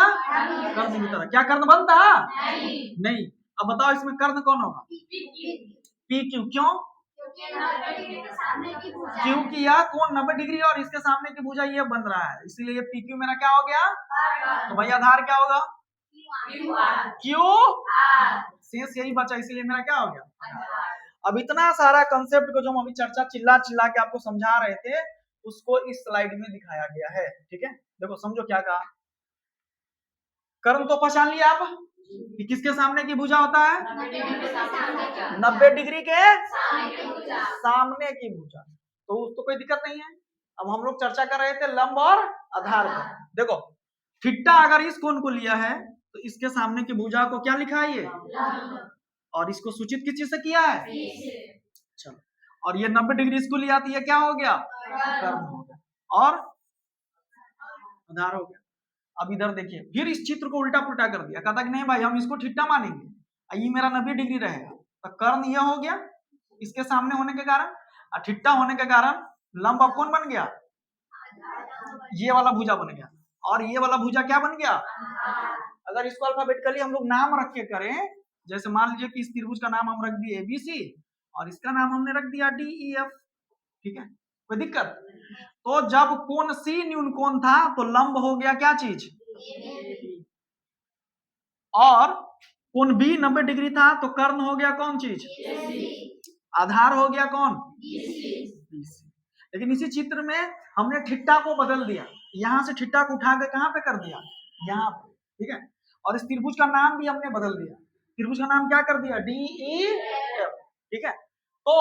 कर्ण की तरह। क्या कर्ण बनता? नहीं। अब बताओ इसमें कर्ण कौन होगा? P Q. क्यों? क्योंकि यह कोण 90 डिग्री और इसके सामने की भुजा ये बन रहा है, इसीलिए पी क्यू मेरा क्या हो गया? तो भाई आधार क्या होगा? क्यू। शेष यही बचा, इसीलिए मेरा क्या हो गया? अब इतना सारा कंसेप्ट को जो हम अभी चर्चा चिल्ला चिल्ला के आपको समझा रहे थे, उसको इस स्लाइड में दिखाया गया है, ठीक है। देखो समझो क्या कहा। कर्ण को पहचान लिया आप कि किसके सामने की भुजा होता है? 90 डिग्री के सामने की भुजा, तो कोई दिक्कत नहीं है। अब हम लोग चर्चा कर रहे थे लंब और आधार पर। देखो थीटा अगर इस कोण को लिया है तो इसके सामने की भुजा को क्या लिखा है? ये। और इसको सूचित किस चीज से किया है? चलो, और ये 90 डिग्री इसको लिया तो ये क्या हो गया? कर्ण हो गया और आधार हो गया। अब इधर देखिए, फिर इस चित्र को उल्टा पुल्टा कर दिया, कहता कि नहीं भाई हम इसको थीटा मानेंगे, ये मेरा 90 डिग्री रहेगा, तो कर्ण यह हो गया इसके सामने होने के कारण, और थीटा होने के कारण लंब अब कौन बन गया? ये वाला भुजा बन गया, और ये वाला भुजा क्या बन गया? अगर इसको अल्फाबेटिकली हम लोग नाम रख के करें, जैसे मान लीजिए कि इस त्रिभुज का नाम हम रख दिए ABC और इसका नाम हमने रख दिया DEF, ठीक है, कोई दिक्कत? तो जब कोण C न्यून कोण था तो लंब हो गया क्या चीज? और कोण B 90 डिग्री था तो कर्ण हो गया कौन चीज? आधार हो गया कौन? लेकिन इसी चित्र में हमने थीटा को बदल दिया, यहां से थीटा को उठा के कहां पे कर दिया? यहाँ पे, ठीक है। और इस त्रिभुज का नाम भी हमने बदल दिया, त्रिभुज का नाम क्या कर दिया? DEF, ठीक है। तो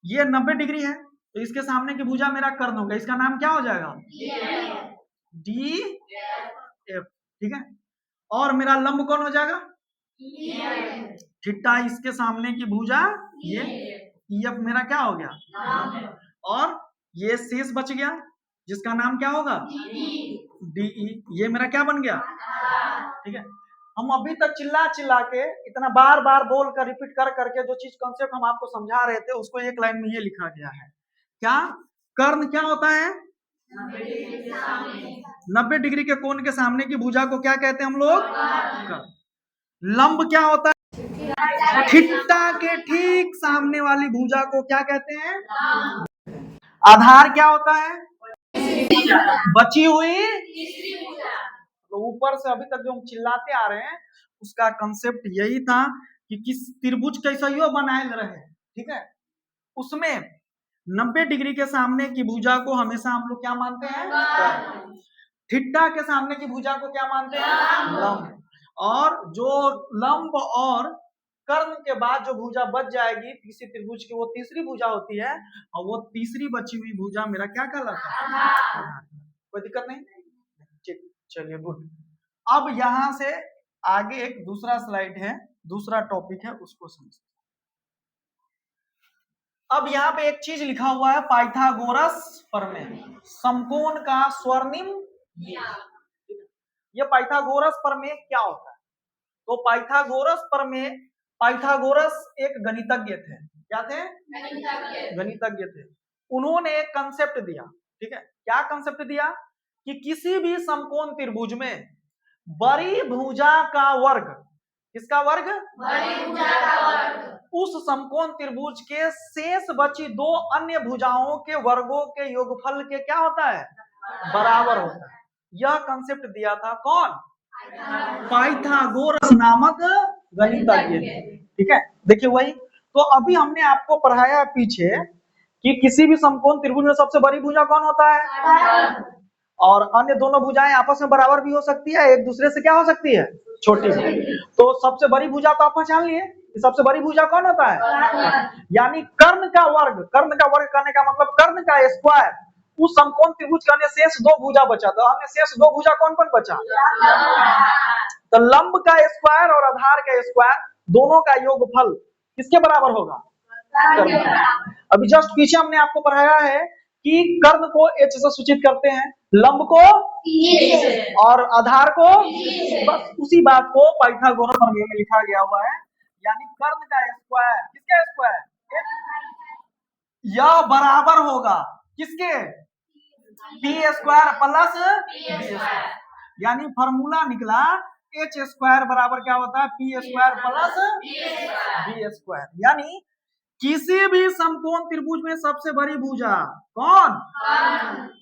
ये 90 डिग्री है, तो इसके सामने की भुजा मेरा कर्ण होगा, इसका नाम क्या हो जाएगा? DEF, ठीक है। और मेरा लंब कौन हो जाएगा? थीटा, इसके सामने की भुजा ये, EF मेरा क्या हो गया? और ये शेष बच गया जिसका नाम क्या होगा? DE, ये मेरा क्या बन गया? ठीक है। हम अभी तक चिल्ला चिल्ला के इतना बार बार बोल कर रिपीट कर करके जो चीज कॉन्सेप्ट हम आपको समझा रहे थे उसको एक लाइन में ये लिखा गया है। क्या? कर्ण क्या होता है? 90 डिग्री के कोण के सामने की भुजा को क्या कहते हैं हम लोग? कर्ण। लंब क्या होता है? ठिट्टा के ठीक सामने वाली भुजा को क्या कहते हैं? आधार क्या होता है? बची हुई। तो ऊपर से अभी तक जो हम चिल्लाते आ रहे हैं उसका कंसेप्ट यही था कि किस त्रिभुज कैसा ही बनाए रहे, ठीक है। उसमें 90 डिग्री के सामने की भुजा को हमेशा हम लोग क्या मानते हैं? ठिट्टा के सामने की भुजा को क्या मानते हैं? लंब। और जो लंब और कर्ण के बाद जो भुजा बच जाएगी किसी त्रिभुज की, वो तीसरी भुजा होती है, और वो तीसरी बची हुई भुजा मेरा क्या कहलाता है? कोई दिक्कत नहीं, चलिए गुड। अब यहां से आगे एक दूसरा स्लाइड है, दूसरा टॉपिक है, उसको समझते। अब यहाँ पे एक चीज लिखा हुआ है, पाइथागोरस प्रमेय, समकोण का स्वर्णिम। ये पाइथागोरस प्रमेय क्या होता है? तो पाइथागोरस प्रमेय, पाइथागोरस एक गणितज्ञ थे। क्या थे? गणितज्ञ थे। उन्होंने एक कंसेप्ट दिया, ठीक है। क्या कंसेप्ट दिया? कि किसी भी समकोण त्रिभुज में बड़ी भुजा का वर्ग, किसका वर्ग? बड़ी भुजा का वर्ग, उस समकोण त्रिभुज के शेष बची दो अन्य भुजाओं के वर्गों के योगफल के क्या होता है? बराबर होता है। यह कंसेप्ट दिया था कौन? पाइथागोरस नामक गणितज्ञ, ठीक है। देखिए वही तो अभी हमने आपको पढ़ाया पीछे कि किसी भी समकोण त्रिभुज में सबसे बड़ी भुजा कौन होता है? और अन्य दोनों भुजाएं आपस में बराबर भी हो सकती है, एक दूसरे से क्या हो सकती है? छोटी। तो सबसे बड़ी भुजा तो आप पहचान लिए, सबसे बड़ी भुजा कौन होता है? यानी कर्ण का वर्ग, कर्ण का वर्ग करने का मतलब कर्ण का स्क्वायर, उस समकोण त्रिभुज का शेष दो भुजा बचा, तो हमने शेष दो भुजा कौन कौन बचा? तो लंब का स्क्वायर और आधार का स्क्वायर दोनों का योगफल किसके बराबर होगा? अभी जस्ट पीछे हमने आपको पढ़ाया है कि कर्ण को h से सूचित करते हैं, लंब को और आधार को। बस उसी बात को पाइथागोरस प्रमेय में लिखा गया हुआ है। यानी कर्ण का स्क्वायर, किसका स्क्वायर? यह बराबर होगा किसके? P square plus B square. यानी फॉर्मूला निकला एच स्क्वायर बराबर क्या होता है? P square plus B square. यानी किसी भी समकोण त्रिभुज में सबसे बड़ी भुजा कौन?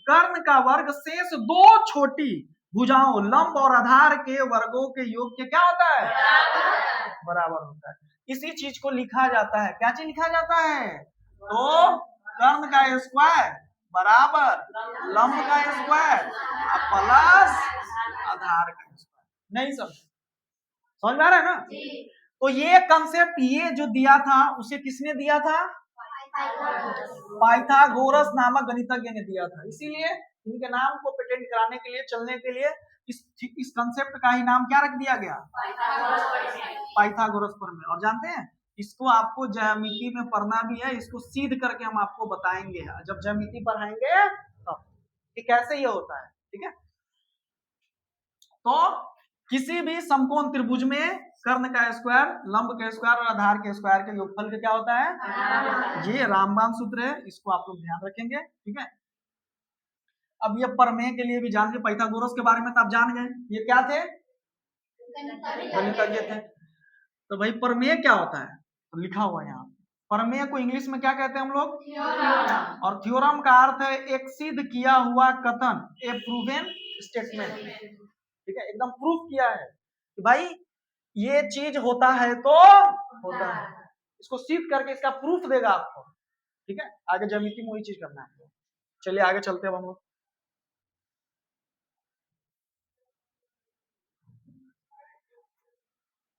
कर्ण का वर्ग शेष दो छोटी भुजाओं लंब और आधार के वर्गों के योग के क्या होता है? बराबर होता है। इसी चीज को लिखा जाता है, क्या चीज लिखा जाता है? तो कर्ण का स्क्वायर बराबर लंब का स्क्वायर प्लस आधार का स्क्वायर। नहीं समझ में आ रहा है ना? तो ये कंसेप्ट, ये जो दिया था उसे किसने दिया था? पाइथागोरस नामक गणितज्ञ ने दिया था। इसीलिए इनके नाम को पेटेंट कराने के लिए, चलने के लिए इस कंसेप्ट का ही नाम क्या रख दिया गया? पाइथागोरस प्रमेय। और जानते हैं इसको आपको ज्यामिति में पढ़ना भी है, इसको सिद्ध करके हम आपको बताएंगे जब ज्यामिति पढ़ाएंगे तब कि कैसे ये होता है, ठीक है। तो किसी भी समकोण त्रिभुज में कर्ण का स्क्वायर, लंब का स्क्वायर और आधार के स्क्वायर के योगफल का क्या होता है? ये रामबाण सूत्र है, इसको आप लोग ध्यान रखेंगे, ठीक है। अब ये प्रमेय के लिए भी जान गए, पाइथागोरस के बारे में तो आप जान गए, ये क्या थे? गणितज्ञ थे। तो भाई प्रमेय क्या होता है? तो लिखा हुआ है यहाँ, प्रमेय को इंग्लिश में क्या कहते हैं हम लोग? थ्योरम। और थ्योरम का अर्थ है एक सिद्ध किया हुआ कथन, ए प्रूवन स्टेटमेंट, ठीक है। एकदम प्रूफ किया है कि भाई ये चीज होता है तो होता है, इसको सिद्ध करके इसका प्रूफ देगा आपको, ठीक है। आगे ज्यामिति में वही चीज करना है। चलिए आगे चलते हैं हम लोग।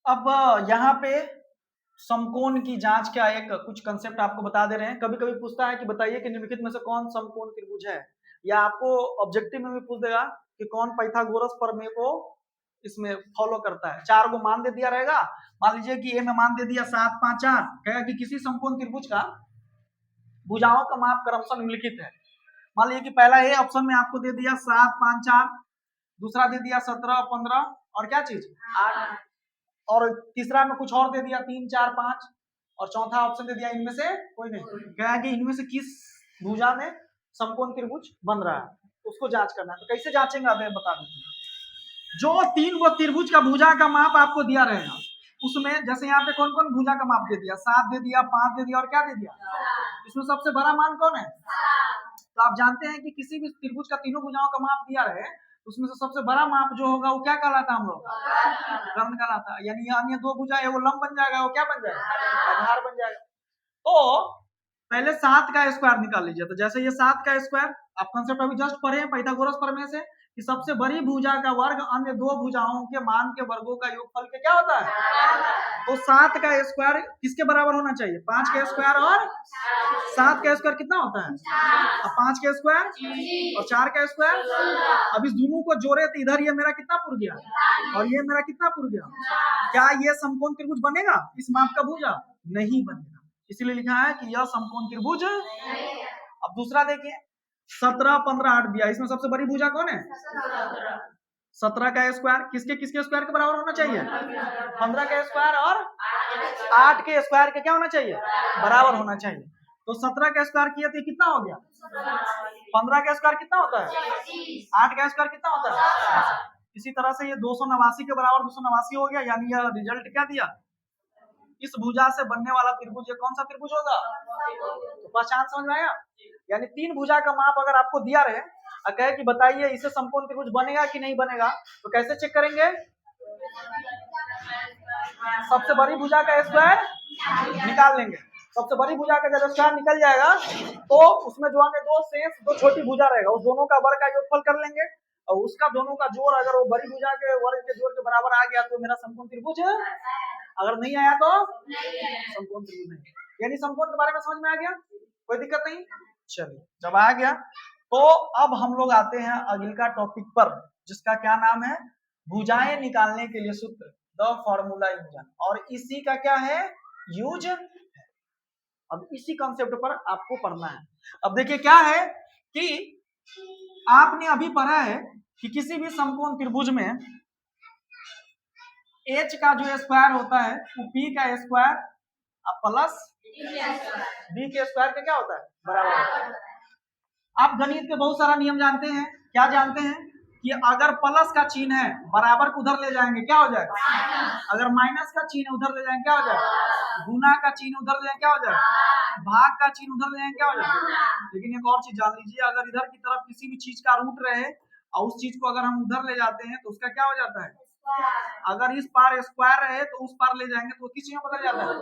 अब यहाँ पे समकोण की जांच का एक कुछ कंसेप्ट आपको बता दे रहे हैं। कभी कभी पूछता है कि बताइए कि निम्नलिखित में से कौन समकोण त्रिभुज है, या आपको ऑब्जेक्टिव में भी पूछ देगा कि कौन पाइथागोरस प्रमेय को इसमें फॉलो करता है। 4 को मान दे दिया रहेगा, मान लीजिए कि ए में मान दे दिया 7 5 4, कहेगा कि किसी समकोण त्रिभुज का भुजाओं का माप क्रमशः निम्नलिखित है। मान लीजिए कि पहला ए ऑप्शन में आपको दे दिया 7 5 4, दूसरा दे दिया 17 15 और क्या चीज 8, और तीसरा में कुछ और दे दिया 3 4 5, और चौथा ऑप्शन दे दिया इनमें से कोई नहीं। कहेगा कि इनमें से किस भुजा में समकोण त्रिभुज बन रहा है, उसको जांच करना है। तो कैसे जांचेंगे अब बता देते हैं। जो 3 वो त्रिभुज का भुजा का माप आपको दिया रहेगा, उसमें जैसे यहाँ पे कौन कौन भुजा का माप दे दिया, 7 दे दिया, 5 दे दिया और क्या दे दिया, इसमें सबसे बड़ा मान कौन है? तो आप जानते हैं कि किसी भी त्रिभुज का तीनों भुजाओं का माप दिया रहे, उसमें से सबसे बड़ा माप जो होगा वो क्या कहलाता है हम लोग? कर्ण कहलाता है। यानी अन्य दो भुजा है वो लंब बन जाएगा, वो क्या बन जाएगा? आधार बन जाएगा। तो पहले 7 का स्क्वायर निकाल लीजिए। तो जैसे ये 7 का स्क्वायर, आप कंसेप्ट अभी जस्ट पढ़े हैं पाइथागोरस प्रमेय से कि सबसे बड़ी भुजा का वर्ग अन्य दो भुजाओं के मान के वर्गों का योगफल के क्या होता है? तो 7 का स्क्वायर किसके बराबर होना चाहिए? 5 का स्क्वायर और 7 का स्क्वायर कितना होता है? अब 5 का स्क्वायर और 4 का स्क्वायर, अब इस दोनों को जोड़े तो इधर ये मेरा कितना पुर गया और ये मेरा कितना पुर गया। क्या ये समकोण त्रिभुज बनेगा इस माप का भुजा? नहीं बनेगा, इसीलिए लिखा है कि यह समकोण त्रिभुज। अब दूसरा देखिए, 17, 15, 8 दिया, इसमें सबसे बड़ी भुजा कौन है? 17 का स्क्वायर किसके किसके स्क्वायर के बराबर होना चाहिए? 15 का स्क्वायर और 8 के स्क्वायर के क्या होना चाहिए? बराबर होना चाहिए। तो 17 का स्क्वायर किया तो कितना हो गया? 15 का स्क्वायर कितना होता है? 8 का स्क्वायर कितना होता है? इसी तरह से ये 289 के बराबर 289 हो गया, यानी यह रिजल्ट क्या दिया? इस भुजा से बनने वाला त्रिभुज ये कौन सा त्रिभुज होगा? तो पहचान समझ में आया? यानी 3 भुजा का माप अगर आपको दिया रहे और कहे कि बताइए इसे समकोण त्रिभुज बनेगा कि नहीं बनेगा, तो कैसे चेक करेंगे? सबसे बड़ी भुजा का स्क्वायर निकाल लेंगे। सबसे बड़ी भुजा का जब स्क्वायर निकल जाएगा तो उसमें जो है दो छोटी भुजा रहेगा, उस दोनों का वर्ग का योगफल कर लेंगे और उसका दोनों का जोड़ अगर वो बड़ी भुजा के वर्ग के जोड़ के बराबर आ गया तो मेरा समकोण त्रिभुज है, अगर नहीं आया तो समकोण त्रिभुज नहीं। यानी समकोण के बारे में समझ में आ गया, कोई दिक्कत नहीं। चलिए, जब आ गया तो अब हम लोग आते हैं अगले का टॉपिक पर, जिसका क्या नाम है? भुजाएं निकालने के लिए सूत्र, द फॉर्मूला यूज। और इसी का क्या है? यूज। अब इसी कॉन्सेप्ट पर आपको पढ़ना है। अब देखिए क्या है कि आपने अभी पढ़ा है कि किसी भी समकोण त्रिभुज में h का जो स्क्वायर होता है वो p का स्क्वायर प्लस b के स्क्वायर के क्या होता है? बराबर होता है। आप गणित के बहुत सारा नियम जानते हैं। क्या जानते हैं? कि अगर प्लस का चिन्ह है बराबर को उधर ले जाएंगे क्या हो जाएगा? अगर माइनस का चिन्ह उधर ले जाएंगे क्या हो जाएगा? गुना का चिन्ह उधर ले जाएंगे क्या हो जाएगा? भाग का चिन्ह उधर ले जाएंगे क्या हो जाएगा? लेकिन एक और चीज जान लीजिए, अगर इधर की तरफ किसी भी चीज का रूट रहे और उस चीज को अगर हम उधर ले जाते हैं तो उसका क्या हो जाता है? अगर इस पार स्क्वायर रहे तो उस पार ले जाएंगे तो किस चीज में बदल जाता है?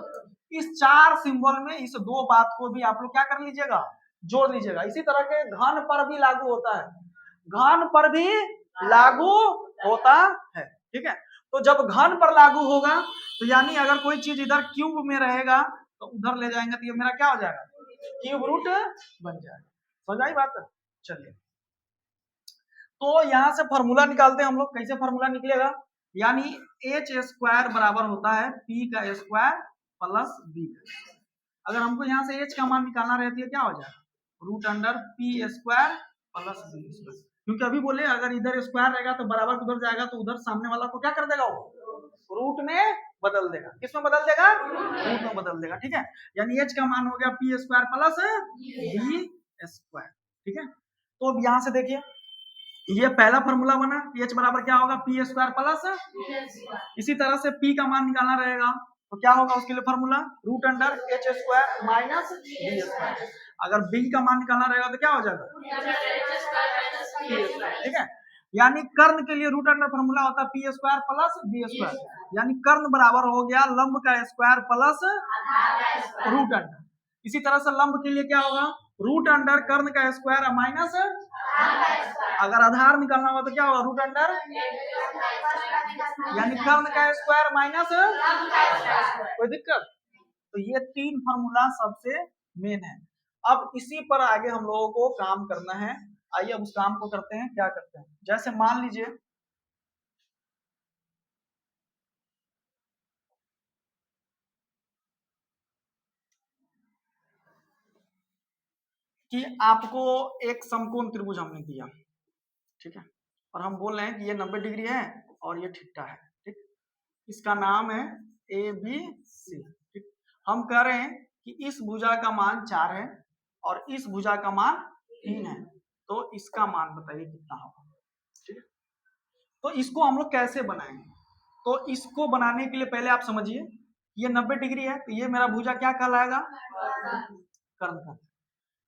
इस 4 सिंबल में इस 2 बात को भी आप लोग क्या कर लीजिएगा? जोड़ लीजिएगा। इसी तरह के घन पर भी लागू होता है, घन पर भी लागू होता है। ठीक है, तो जब घन पर लागू होगा तो यानी अगर कोई चीज इधर क्यूब में रहेगा तो उधर ले जाएंगे तो ये मेरा क्या हो जाएगा? क्यूब रूट बन जाएगा। समझ आई बात? चलिए, तो यहां से फॉर्मूला निकालते हैं हम लोग। कैसे फॉर्मूला निकलेगा? यानी एच स्क्वायर बराबर होता है पी का स्क्वायर प्लस बी। अगर हमको यहाँ से एच का मान निकालना रहती है क्या हो जाएगा? Root under P square plus B square. क्योंकि अभी बोले अगर इधर स्क्वायर रहेगा तो बराबर उधर जाएगा तो उधर सामने वाला को क्या कर देगा? वो रूट में बदल देगा। किस में बदल देगा? रूट में बदल देगा। ठीक है, यानी एच का मान हो गया P square plus B square. ठीक है, तो अब यहाँ से देखिए ये पहला फॉर्मूला बना, एच बराबर क्या होगा? P square plus. इसी तरह से पी का मान निकालना रहेगा तो क्या होगा उसके लिए formula? Root under H square minus B square. अगर बी का मान निकालना रहेगा तो क्या हो जाएगा? ठीक है, यानी कर्ण के लिए रूट अंडर फॉर्मूला होता है P square plus B square, यानी कर्ण बराबर हो गया लंब का स्क्वायर प्लस रूट अंडर। इसी तरह से लंब के लिए क्या होगा? रूट अंडर कर्ण का स्क्वायर माइनस, अगर आधार निकालना होगा तो क्या होगा? रूट अंडर, यानी कर्ण का स्क्वायर माइनस। कोई दिक्कत? तो ये 3 फॉर्मूला सबसे मेन है। अब इसी पर आगे हम लोगों को काम करना है। आइए अब उस काम को करते हैं। क्या करते हैं? जैसे मान लीजिए कि आपको एक समकोण त्रिभुज हमने दिया, ठीक है, और हम बोल रहे हैं कि ये 90 डिग्री है और ये थीटा है। ठीक, इसका नाम है ए बी सी। ठीक, हम कह रहे हैं कि इस भुजा का मान 4 है और इस भुजा का मान 3 है, तो इसका मान बताइए कितना होगा। ठीक है, तो इसको हम लोग कैसे बनाएंगे? तो इसको बनाने के लिए पहले आप समझिए, ये 90 डिग्री है, तो ये मेरा भुजा क्या कहलाएगा? कर्ण का।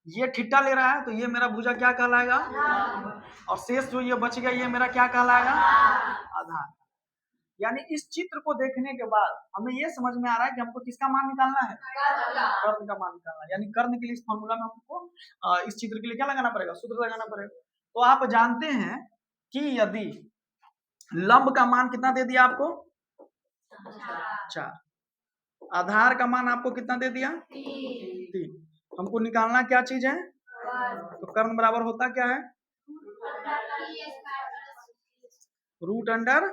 ये थीटा ले रहा है, तो ये मेरा भुजा क्या कहलाएगा? और शेष जो ये बच गया, ये मेरा क्या कहलाएगा? आधार। यानी इस चित्र को देखने के बाद हमें ये समझ में आ रहा है कि हमको किसका मान निकालना है? कर्ण का मान निकालना है। यानी कर्ण के लिए इस फॉर्मूला में हमको इस चित्र के लिए क्या लगाना पड़ेगा? सूत्र लगाना पड़ेगा। तो आप जानते हैं कि यदि लंब का मान कितना दे दिया आपको? 4। आधार का मान आपको कितना दे दिया? 3। हमको निकालना क्या चीज है? तो कर्ण बराबर होता क्या है? Root under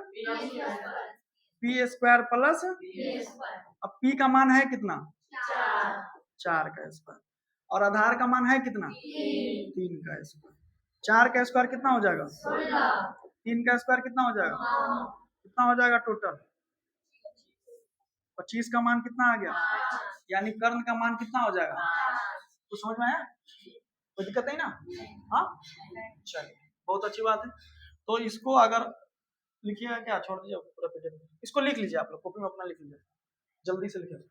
P square plus, अब पी का मान है कितना? 4 का स्क्वायर। और आधार का मान है कितना? 3 का स्क्वायर। 4 का स्क्वायर कितना हो जाएगा? 3 का स्क्वायर कितना हो जाएगा? कितना हो जाएगा टोटल? 25 का मान कितना आ गया? यानी कर्ण का मान कितना हो जाएगा? तो समझ में आया? कोई दिक्कत नहीं ना? हाँ, चलिए, बहुत अच्छी बात है। तो इसको अगर लिखिएगा क्या, छोड़ दीजिए पूरा पीछे, इसको लिख लीजिए, आप लोग कॉपी में अपना लिख लीजिए, जल्दी से लिखिए।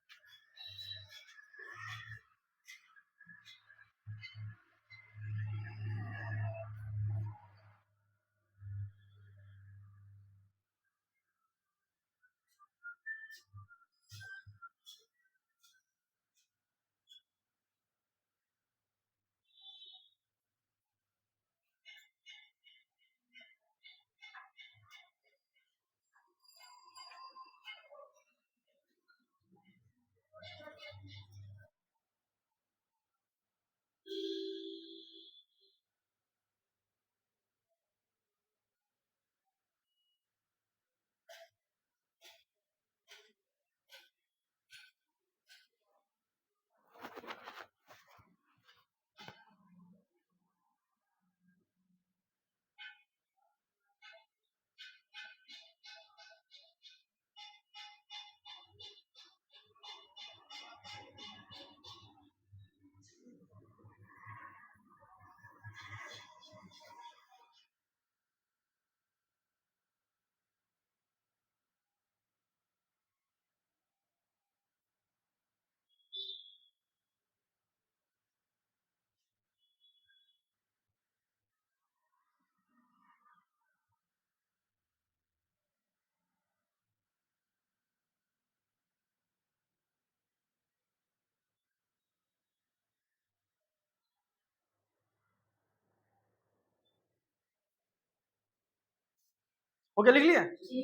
ओके, लिख लिए?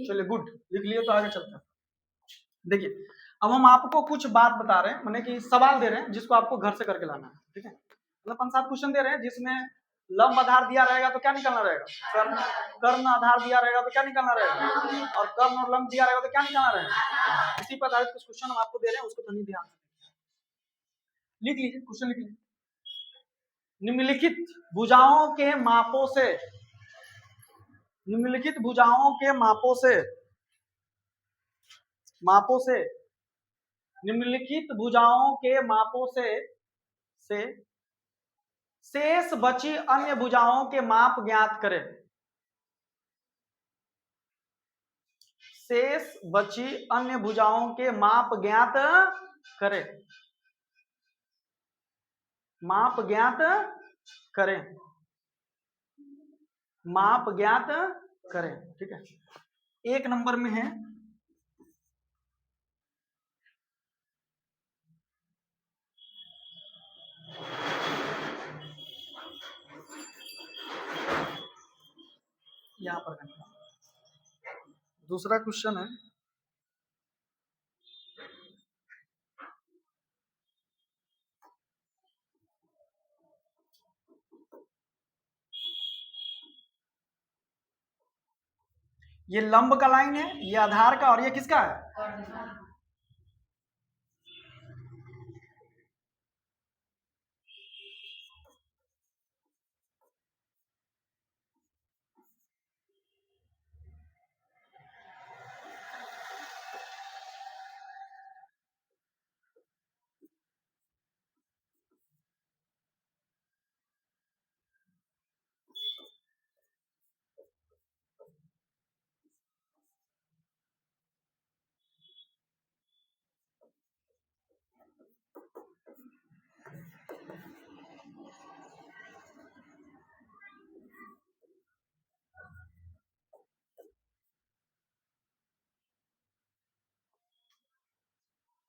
चलिए, गुड, लिख लिए तो आगे चलते हैं। देखिए, अब हम आपको कुछ बात बता रहे हैं, माने कि सवाल दे रहे हैं जिसको आपको घर से करके लाना है। ठीक है, मतलब 5-7 क्वेश्चन दे रहे हैं जिसमें लंब आधार दिया रहेगा तो क्या निकालना रहेगा? कर्ण। कर्ण आधार दिया रहेगा तो क्या निकालना रहेगा? और कर्ण और लंब दिया रहेगा तो क्या निकालना रहेगा? इसी पर आधारित कुछ क्वेश्चन हम आपको दे रहे हैं, उसको धनी ध्यान से लिख लीजिए। क्वेश्चन लिख लीजिए। निम्नलिखित भुजाओं के मापों से, निम्नलिखित भुजाओं के मापों से, मापों से, निम्नलिखित भुजाओं के मापों से शेष बची अन्य भुजाओं के माप ज्ञात करें। शेष बची अन्य भुजाओं के माप ज्ञात करें। माप ज्ञात करें। माप ज्ञात करें। ठीक है, 1 नंबर में है यहां पर। दूसरा क्वेश्चन है, ये लंब का लाइन है, ये आधार का, और ये किसका है?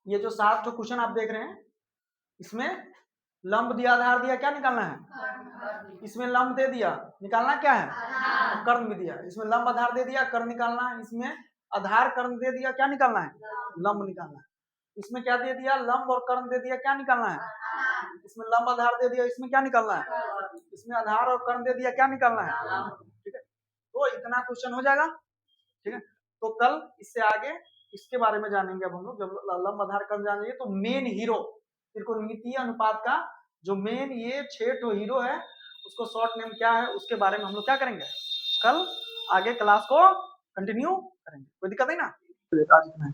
ये जो 7 जो क्वेश्चन आप देख रहे हैं, इसमें लंब दिया, आधार दिया, क्या निकालना है? इसमें लंब दे दिया, निकालना क्या है? कर्ण भी दिया। इसमें लंब आधार दे दिया, कर्ण निकालना है। इसमें आधार कर्ण दे दिया, क्या निकालना है? लंब निकालना है। इसमें क्या दे दिया? लंब और कर्ण दे दिया, क्या निकालना है? इसमें लंब आधार दे दिया, इसमें क्या निकालना है? इसमें आधार और कर्ण दे दिया, क्या निकालना है? ठीक है, तो इतना क्वेश्चन हो जाएगा। ठीक है, तो कल इससे आगे इसके बारे में जानेंगे। अब हम लोग जब लंब आधार कर्ण जानेंगे तो मेन हीरो त्रिकोणमितीय अनुपात का जो मेन ये 6 ठो हीरो है, उसको शॉर्ट नेम क्या है, उसके बारे में हम लोग क्या करेंगे, कल आगे क्लास को कंटिन्यू करेंगे। कोई दिक्कत नहीं ना?